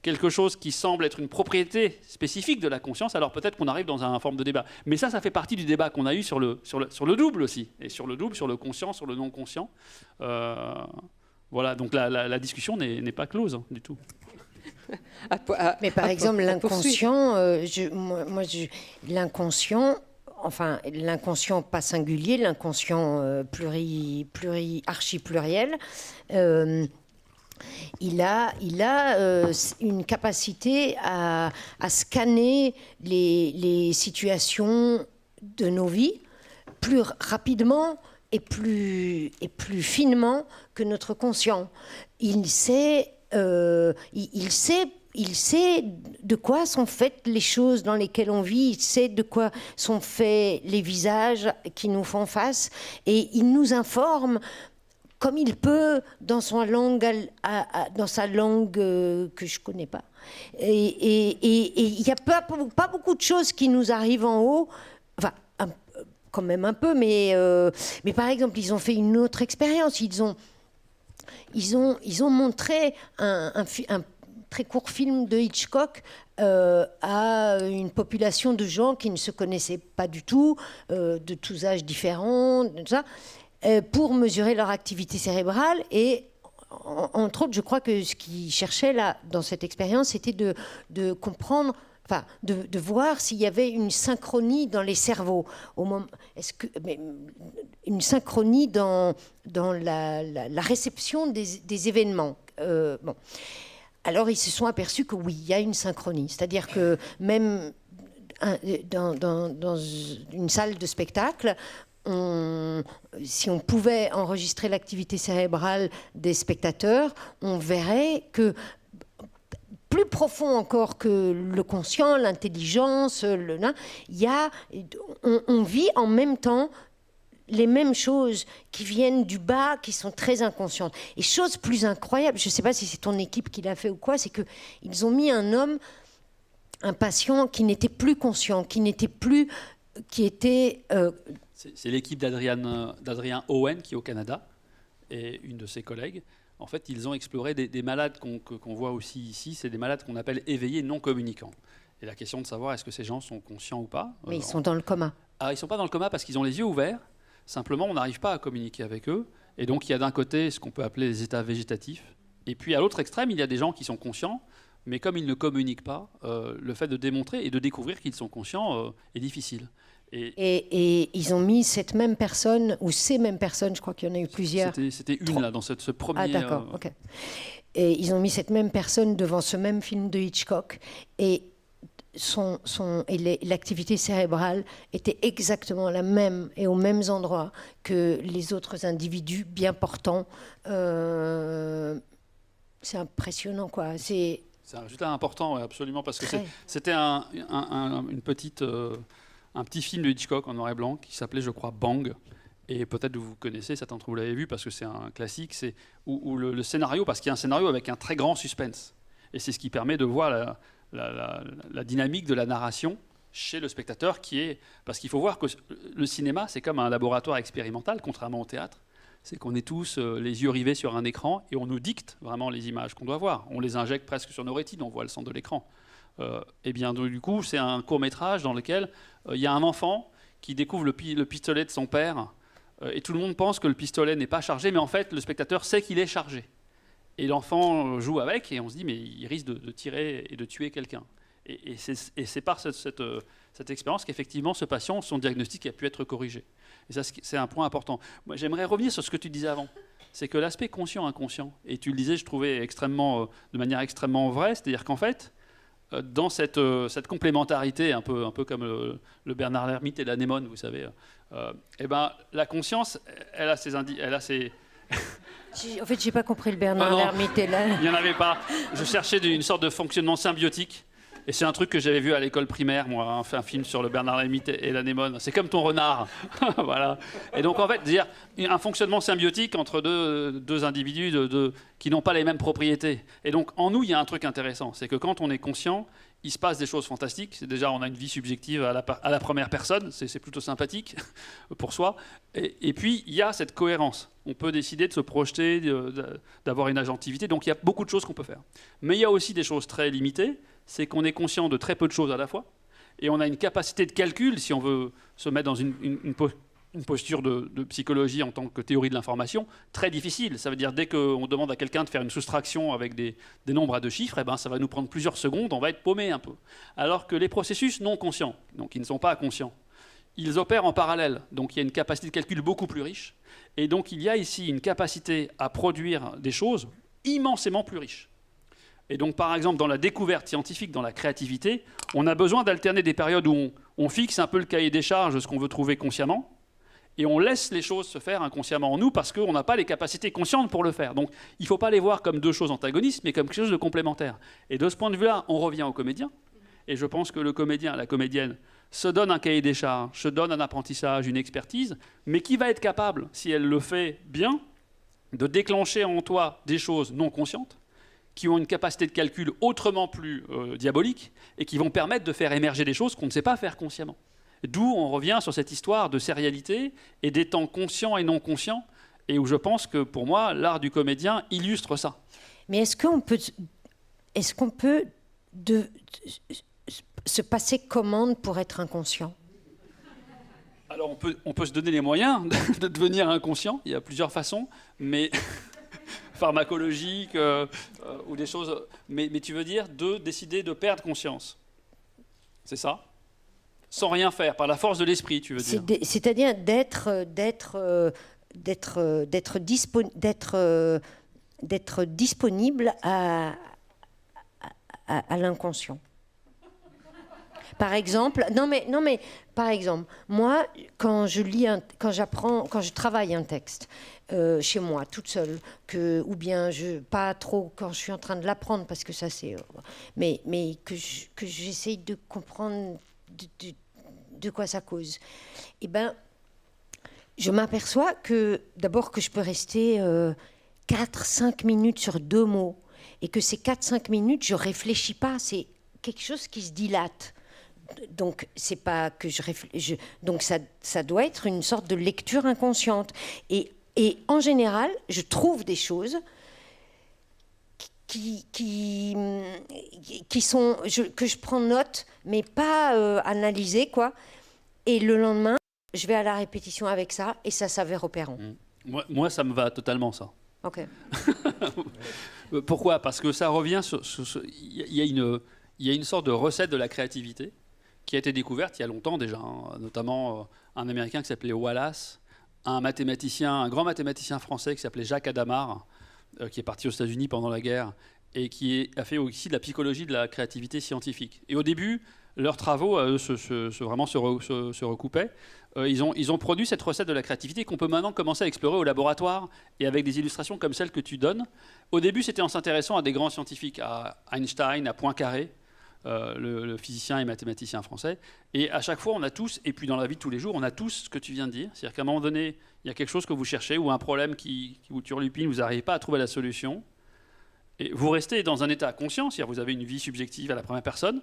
quelque chose qui semble être une propriété spécifique de la conscience, alors peut-être qu'on arrive dans une forme de débat. Mais ça fait partie du débat qu'on a eu sur le double aussi, et sur le double, sur le conscient, sur le non-conscient. Voilà, donc la discussion n'est pas close du tout. Mais par exemple, l'inconscient, l'inconscient, enfin l'inconscient pas singulier, l'inconscient archi-pluriel, il a une capacité à scanner les situations de nos vies plus rapidement et plus finement que notre conscient. Il sait il sait de quoi sont faites les choses dans lesquelles on vit, il sait de quoi sont faits les visages qui nous font face, et il nous informe comme il peut dans sa langue, que je ne connais pas. Et il n'y a pas beaucoup de choses qui nous arrivent en haut, enfin, quand même un peu, mais par exemple, ils ont fait une autre expérience. Ils ont montré un très court film de Hitchcock à une population de gens qui ne se connaissaient pas du tout, de tous âges différents, tout ça, pour mesurer leur activité cérébrale. Et entre autres, je crois que ce qu'ils cherchaient là, dans cette expérience, c'était de comprendre, enfin, de voir s'il y avait une synchronie dans les cerveaux. Une synchronie dans la réception des événements. Bon. Alors, ils se sont aperçus que oui, il y a une synchronie. C'est-à-dire que même dans une salle de spectacle, si on pouvait enregistrer l'activité cérébrale des spectateurs, on verrait que plus profond encore que le conscient, l'intelligence, on vit en même temps les mêmes choses qui viennent du bas, qui sont très inconscientes. Et chose plus incroyable, je ne sais pas si c'est ton équipe qui l'a fait ou quoi, c'est qu'ils ont mis un patient qui n'était plus conscient, qui était... C'est l'équipe d'Adrien Owen qui est au Canada et une de ses collègues. En fait, ils ont exploré des malades qu'on voit aussi ici. C'est des malades qu'on appelle éveillés non communicants. Et la question de savoir est-ce que ces gens sont conscients ou pas. Mais ils sont dans le coma. Ils ne sont pas dans le coma parce qu'ils ont les yeux ouverts. Simplement, on n'arrive pas à communiquer avec eux. Et donc, il y a d'un côté ce qu'on peut appeler les états végétatifs. Et puis, à l'autre extrême, il y a des gens qui sont conscients. Mais comme ils ne communiquent pas, le fait de démontrer et de découvrir qu'ils sont conscients est difficile. Et ils ont mis cette même personne, ou ces mêmes personnes, je crois qu'il y en a eu plusieurs. C'était une, là, dans ce premier... Ah, d'accord, ok. Et ils ont mis cette même personne devant ce même film de Hitchcock, et l'activité cérébrale était exactement la même, et aux mêmes endroits que les autres individus bien portants. C'est impressionnant, quoi. C'est un résultat important, absolument, parce que c'était un petit film de Hitchcock en noir et blanc qui s'appelait, je crois, Bang. Et peut-être vous connaissez, certains d'entre vous l'avez vu parce que c'est un classique, c'est où le scénario, parce qu'il y a un scénario avec un très grand suspense. Et c'est ce qui permet de voir la dynamique de la narration chez le spectateur parce qu'il faut voir que le cinéma, c'est comme un laboratoire expérimental, contrairement au théâtre. C'est qu'on est tous les yeux rivés sur un écran et on nous dicte vraiment les images qu'on doit voir. On les injecte presque sur nos rétines, on voit le centre de l'écran. Et bien du coup, c'est un court-métrage dans lequel il y a un enfant qui découvre le pistolet de son père et tout le monde pense que le pistolet n'est pas chargé, mais en fait, le spectateur sait qu'il est chargé. Et l'enfant joue avec et on se dit, mais il risque de tirer et de tuer quelqu'un. Et c'est par cette expérience qu'effectivement, ce patient, son diagnostic a pu être corrigé. Et ça, c'est un point important. Moi, j'aimerais revenir sur ce que tu disais avant. C'est que l'aspect conscient-inconscient, et tu le disais, je trouvais de manière extrêmement vraie, c'est-à-dire qu'en fait, dans cette complémentarité, un peu comme le Bernard l'Ermite et l'anémone, vous savez, la conscience, elle a ses... En fait, j'ai pas compris le Bernard l'Ermite et là. Il n'y en avait pas. Je cherchais une sorte de fonctionnement symbiotique. Et c'est un truc que j'avais vu à l'école primaire, moi, un film sur le Bernard l'Ermite et l'anémone. C'est comme ton renard. Voilà. Et donc, en fait, dire un fonctionnement symbiotique entre deux individus qui n'ont pas les mêmes propriétés. Et donc, en nous, il y a un truc intéressant. C'est que quand on est conscient, il se passe des choses fantastiques. Déjà, on a une vie subjective à la première personne. C'est plutôt sympathique pour soi. Et puis, il y a cette cohérence. On peut décider de se projeter, d'avoir une agentivité. Donc, il y a beaucoup de choses qu'on peut faire. Mais il y a aussi des choses très limitées. C'est qu'on est conscient de très peu de choses à la fois. Et on a une capacité de calcul, si on veut se mettre dans une posture de psychologie en tant que théorie de l'information, très difficile. Ça veut dire dès qu'on demande à quelqu'un de faire une soustraction avec des nombres à deux chiffres, ça va nous prendre plusieurs secondes, on va être paumé un peu. Alors que les processus non conscients, donc ils ne sont pas conscients, ils opèrent en parallèle. Donc il y a une capacité de calcul beaucoup plus riche. Et donc il y a ici une capacité à produire des choses immensément plus riches. Et donc, par exemple, dans la découverte scientifique, dans la créativité, on a besoin d'alterner des périodes où on fixe un peu le cahier des charges de ce qu'on veut trouver consciemment, et on laisse les choses se faire inconsciemment en nous parce qu'on n'a pas les capacités conscientes pour le faire. Donc il ne faut pas les voir comme deux choses antagonistes, mais comme quelque chose de complémentaire. Et de ce point de vue-là, on revient au comédien. Et je pense que le comédien, la comédienne, se donne un cahier des charges, se donne un apprentissage, une expertise, mais qui va être capable, si elle le fait bien, de déclencher en toi des choses non conscientes, qui ont une capacité de calcul autrement plus diabolique, et qui vont permettre de faire émerger des choses qu'on ne sait pas faire consciemment. D'où on revient sur cette histoire de sérialité et des temps conscients et non conscients, et où je pense que pour moi, l'art du comédien illustre ça. Mais est-ce qu'on peut se passer commande pour être inconscient? Alors on peut se donner les moyens de devenir inconscient, il y a plusieurs façons, mais pharmacologiques ou des choses... Mais tu veux dire de décider de perdre conscience, c'est ça? Sans rien faire, par la force de l'esprit, tu veux dire? C'est-à-dire d'être disponible à l'inconscient. Par exemple, par exemple, moi, quand je travaille un texte chez moi, toute seule, ou bien pas trop quand je suis en train de l'apprendre, parce que ça c'est, mais que j'essaye de comprendre de quoi ça cause. Eh ben, je m'aperçois que d'abord que je peux rester 4-5 minutes sur 2 mots, et que ces 4-5 minutes, je réfléchis pas, c'est quelque chose qui se dilate. Donc, c'est pas que donc ça doit être une sorte de lecture inconsciente. Et en général, je trouve des choses qui sont que je prends note, mais pas analysées, quoi. Et le lendemain, je vais à la répétition avec ça, et ça s'avère opérant. Moi, ça me va totalement, ça. Ok. Pourquoi? Parce que ça revient sur... Il y a une sorte de recette de la créativité qui a été découverte il y a longtemps déjà, hein, notamment un Américain qui s'appelait Wallace, un grand mathématicien français qui s'appelait Jacques Hadamard, qui est parti aux États-Unis pendant la guerre et qui a fait aussi de la psychologie de la créativité scientifique. Et au début, leurs travaux vraiment se recoupaient. Ils ont produit cette recette de la créativité qu'on peut maintenant commencer à explorer au laboratoire et avec des illustrations comme celles que tu donnes. Au début, c'était en s'intéressant à des grands scientifiques, à Einstein, à Poincaré, le physicien et mathématicien français. Et à chaque fois, on a tous, et puis dans la vie de tous les jours, on a tous ce que tu viens de dire. C'est-à-dire qu'à un moment donné, il y a quelque chose que vous cherchez ou un problème qui vous turlupine, vous n'arrivez pas à trouver la solution. Et vous restez dans un état conscient, c'est-à-dire vous avez une vie subjective à la première personne,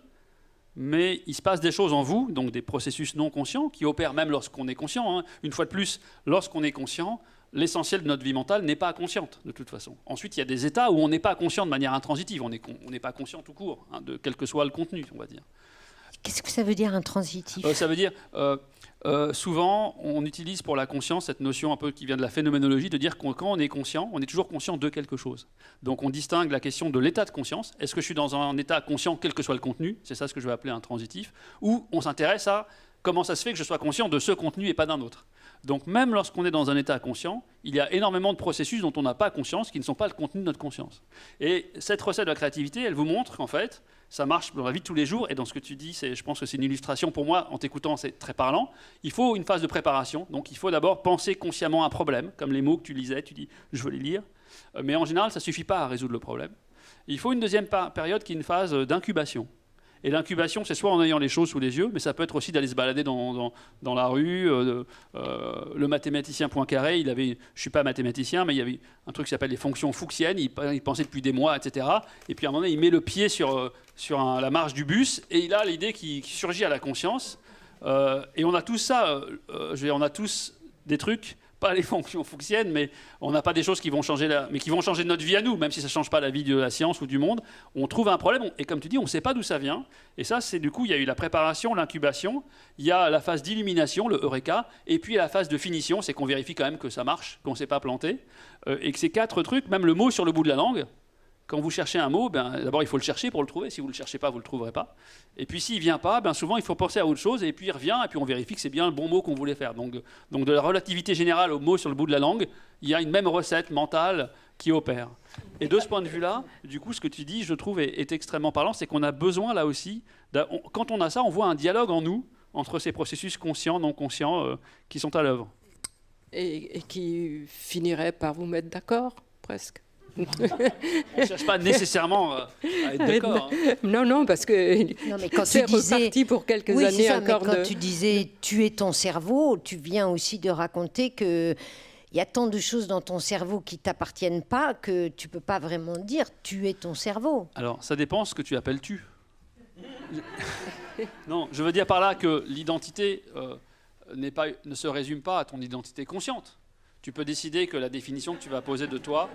mais il se passe des choses en vous, donc des processus non conscients, qui opèrent même lorsqu'on est conscient. Hein. Une fois de plus, lorsqu'on est conscient, l'essentiel de notre vie mentale n'est pas consciente, de toute façon. Ensuite, il y a des états où on n'est pas conscient de manière intransitive, on n'est pas conscient tout court, hein, de quel que soit le contenu, on va dire. Qu'est-ce que ça veut dire intransitif? Ça veut dire, souvent, on utilise pour la conscience cette notion un peu qui vient de la phénoménologie, de dire que quand on est conscient, on est toujours conscient de quelque chose. Donc on distingue la question de l'état de conscience. Est-ce que je suis dans un état conscient, quel que soit le contenu? C'est ça ce que je vais appeler intransitif. Ou on s'intéresse à comment ça se fait que je sois conscient de ce contenu et pas d'un autre. Donc même lorsqu'on est dans un état conscient, il y a énormément de processus dont on n'a pas conscience, qui ne sont pas le contenu de notre conscience. Et cette recette de la créativité, elle vous montre qu'en fait, ça marche dans la vie de tous les jours. Et dans ce que tu dis, je pense que c'est une illustration pour moi, en t'écoutant, c'est très parlant. Il faut une phase de préparation. Donc il faut d'abord penser consciemment à un problème, comme les mots que tu lisais, tu dis « je veux les lire ». Mais en général, ça ne suffit pas à résoudre le problème. Il faut une deuxième période qui est une phase d'incubation. Et l'incubation, c'est soit en ayant les choses sous les yeux, mais ça peut être aussi d'aller se balader dans la rue. Le mathématicien Poincaré, je ne suis pas mathématicien, mais il y avait un truc qui s'appelle les fonctions fuchsiennes. Il pensait depuis des mois, etc. Et puis à un moment donné, il met le pied sur la marche du bus, et il a l'idée qui surgit à la conscience. Et on a tous ça. On a tous des trucs, pas les fonctions fuchsiennes, mais on n'a pas des choses qui vont changer mais qui vont changer notre vie à nous, même si ça ne change pas la vie de la science ou du monde. On trouve un problème, et comme tu dis, on ne sait pas d'où ça vient. Et ça, c'est du coup, il y a eu la préparation, l'incubation, il y a la phase d'illumination, le eureka, et puis la phase de finition, c'est qu'on vérifie quand même que ça marche, qu'on ne s'est pas planté, et que ces 4 trucs, même le mot sur le bout de la langue, quand vous cherchez un mot, d'abord il faut le chercher pour le trouver. Si vous ne le cherchez pas, vous ne le trouverez pas. Et puis s'il ne vient pas, souvent il faut penser à autre chose, et puis il revient, et puis on vérifie que c'est bien le bon mot qu'on voulait faire. Donc de la relativité générale au mot sur le bout de la langue, il y a une même recette mentale qui opère. Et de ce point de vue-là, du coup, ce que tu dis, je trouve, est extrêmement parlant, c'est qu'on a besoin là aussi, quand on a ça, on voit un dialogue en nous, entre ces processus conscients, non conscients, qui sont à l'œuvre. et qui finirait par vous mettre d'accord, presque. On ne cherche pas nécessairement à être d'accord. Hein. Non, parce que non, mais quand c'est tu disais, reparti pour quelques oui, années ça, encore. Mais quand tu disais tuer ton cerveau, tu viens aussi de raconter que il y a tant de choses dans ton cerveau qui t'appartiennent pas que tu peux pas vraiment dire tuer ton cerveau. Alors, ça dépend ce que tu appelles tu. Non, je veux dire par là que l'identité ne se résume pas à ton identité consciente. Tu peux décider que la définition que tu vas poser de toi,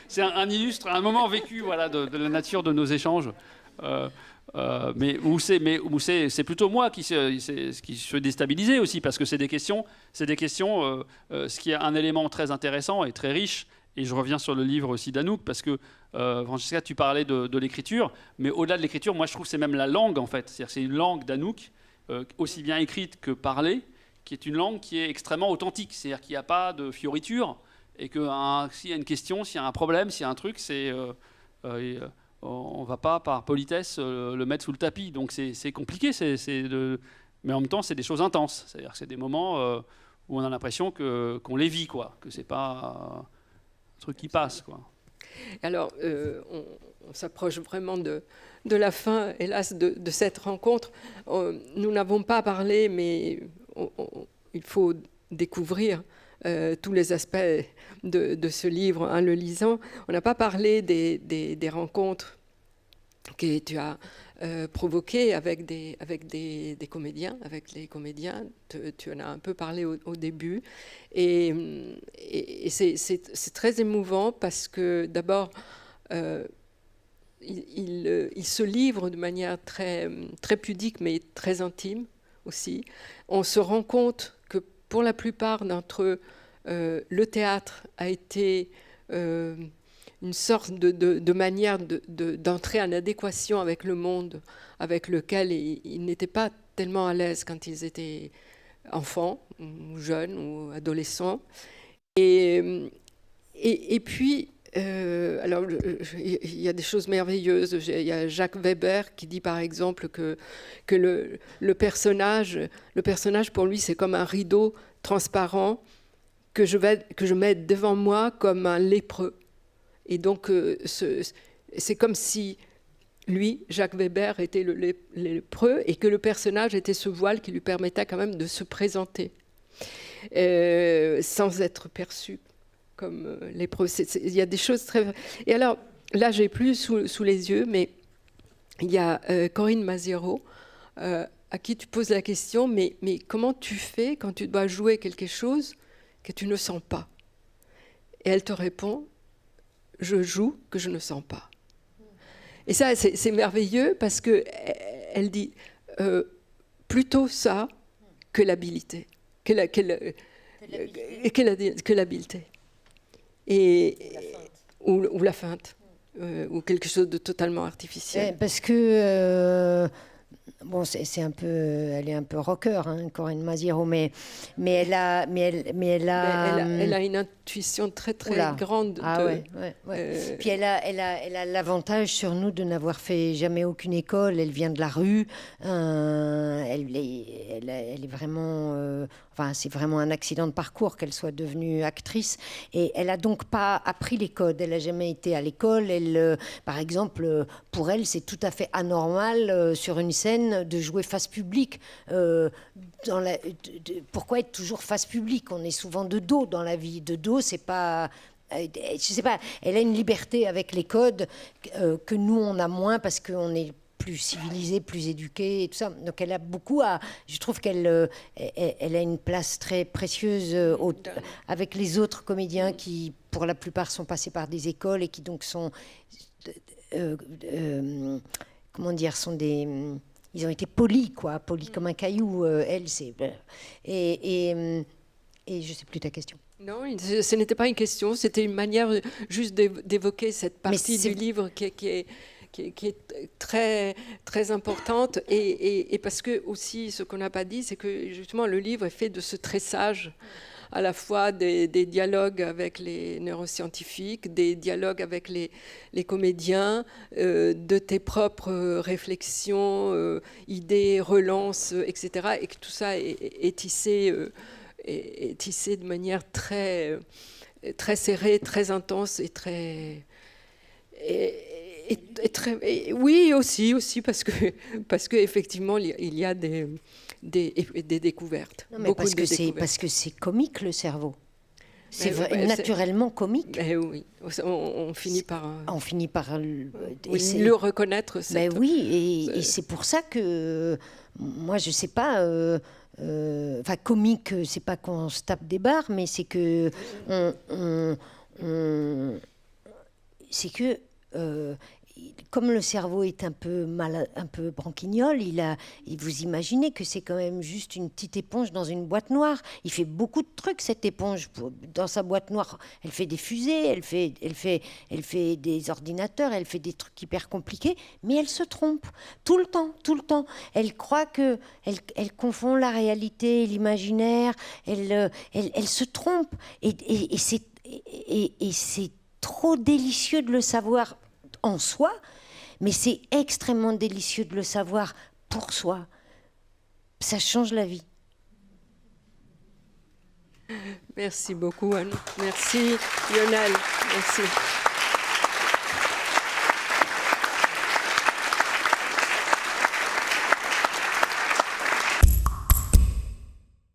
c'est un illustre, un moment vécu, voilà, de la nature de nos échanges. Mais c'est plutôt moi qui suis déstabilisé aussi, parce que c'est des questions. Ce qui est un élément très intéressant et très riche. Et je reviens sur le livre aussi d'Anouk, parce que Francesca, tu parlais de l'écriture, mais au-delà de l'écriture, moi je trouve que c'est même la langue en fait. C'est-à-dire que c'est une langue d'Anouk, aussi bien écrite que parlée, qui est une langue qui est extrêmement authentique. C'est-à-dire qu'il n'y a pas de fioriture, et que s'il y a une question, s'il y a un problème, s'il y a un truc, on ne va pas par politesse le mettre sous le tapis. Donc c'est compliqué, mais en même temps c'est des choses intenses. C'est-à-dire que c'est des moments où on a l'impression qu'on les vit, quoi, que c'est pas un truc qui passe, quoi. Alors, on s'approche vraiment de la fin, hélas, de cette rencontre. Nous n'avons pas parlé, mais il faut découvrir tous les aspects de ce livre en le lisant. On n'a pas parlé des rencontres que tu as provoquées avec des comédiens, avec les comédiens. Tu en as un peu parlé au début. Et c'est très émouvant parce que d'abord, il se livre de manière très, très pudique, mais très intime aussi. On se rend compte que pour la plupart d'entre eux, le théâtre a été une sorte de manière d'entrer en adéquation avec le monde avec lequel ils n'étaient pas tellement à l'aise quand ils étaient enfants, ou jeunes, ou adolescents. Et puis, alors, il y a des choses merveilleuses. Il y a Jacques Weber qui dit, par exemple, que le personnage, pour lui, c'est comme un rideau transparent que je mets devant moi comme un lépreux. Et donc, c'est comme si lui, Jacques Weber, était le lépreux et que le personnage était ce voile qui lui permettait quand même de se présenter sans être perçu comme lépreux. Il y a des choses très... Et alors, là, j'ai plus sous les yeux, mais il y a Corinne Maziero, à qui tu poses la question, mais comment tu fais quand tu dois jouer quelque chose que tu ne sens pas? Et elle te répond, je joue que je ne sens pas. Et ça, c'est merveilleux parce qu'elle dit plutôt ça que l'habilité, que l'habileté. Ou la feinte, ou quelque chose de totalement artificiel. Parce que bon, elle est un peu rocker, hein, Corinne Maziero, mais elle a une intuition très très grande. Puis elle a l'avantage sur nous de n'avoir fait jamais aucune école. Elle vient de la rue. Elle est vraiment. C'est vraiment un accident de parcours qu'elle soit devenue actrice. Et elle a donc pas appris les codes. Elle a jamais été à l'école. Par exemple, pour elle, c'est tout à fait anormal sur une scène de jouer face publique. Pourquoi être toujours face publique? On est souvent de dos dans la vie. De dos, c'est pas... Je sais pas, elle a une liberté avec les codes que nous, on a moins parce qu'on est plus civilisé, plus éduqué et tout ça. Donc elle a beaucoup à... Je trouve qu'elle a une place très précieuse avec les autres comédiens qui, pour la plupart, sont passés par des écoles et qui donc sont... comment dire, sont des... Ils ont été polis, quoi, polis comme un caillou. Elle, c'est... Et je ne sais plus ta question. Non, ce n'était pas une question, c'était une manière juste d'évoquer cette partie du livre qui est très, très importante. Et parce que aussi, ce qu'on n'a pas dit, c'est que justement le livre est fait de ce tressage à la fois des dialogues avec les neuroscientifiques, des dialogues avec les comédiens, de tes propres réflexions, idées, relances, etc. Et que tout ça est tissé est tissé de manière très, très serrée, très intense et très... oui, aussi parce que effectivement, il y a des découvertes. Non, mais parce que c'est comique, le cerveau. C'est naturellement comique. Oui, on finit par... On finit par le reconnaître. Mais oui, et c'est pour ça que moi, je sais pas... Enfin, comique, c'est pas qu'on se tape des barres, mais c'est que... c'est que... comme le cerveau est un peu branquignol, vous imaginez que c'est quand même juste une petite éponge dans une boîte noire. Il fait beaucoup de trucs, cette éponge. Dans sa boîte noire, elle fait des fusées, elle fait des ordinateurs, elle fait des trucs hyper compliqués, mais elle se trompe tout le temps. Elle croit que elle confond la réalité et l'imaginaire. Elle se trompe. Et c'est trop délicieux de le savoir en soi, mais c'est extrêmement délicieux de le savoir pour soi. Ça change la vie. Merci beaucoup, Anne. Merci, Lionel. Merci.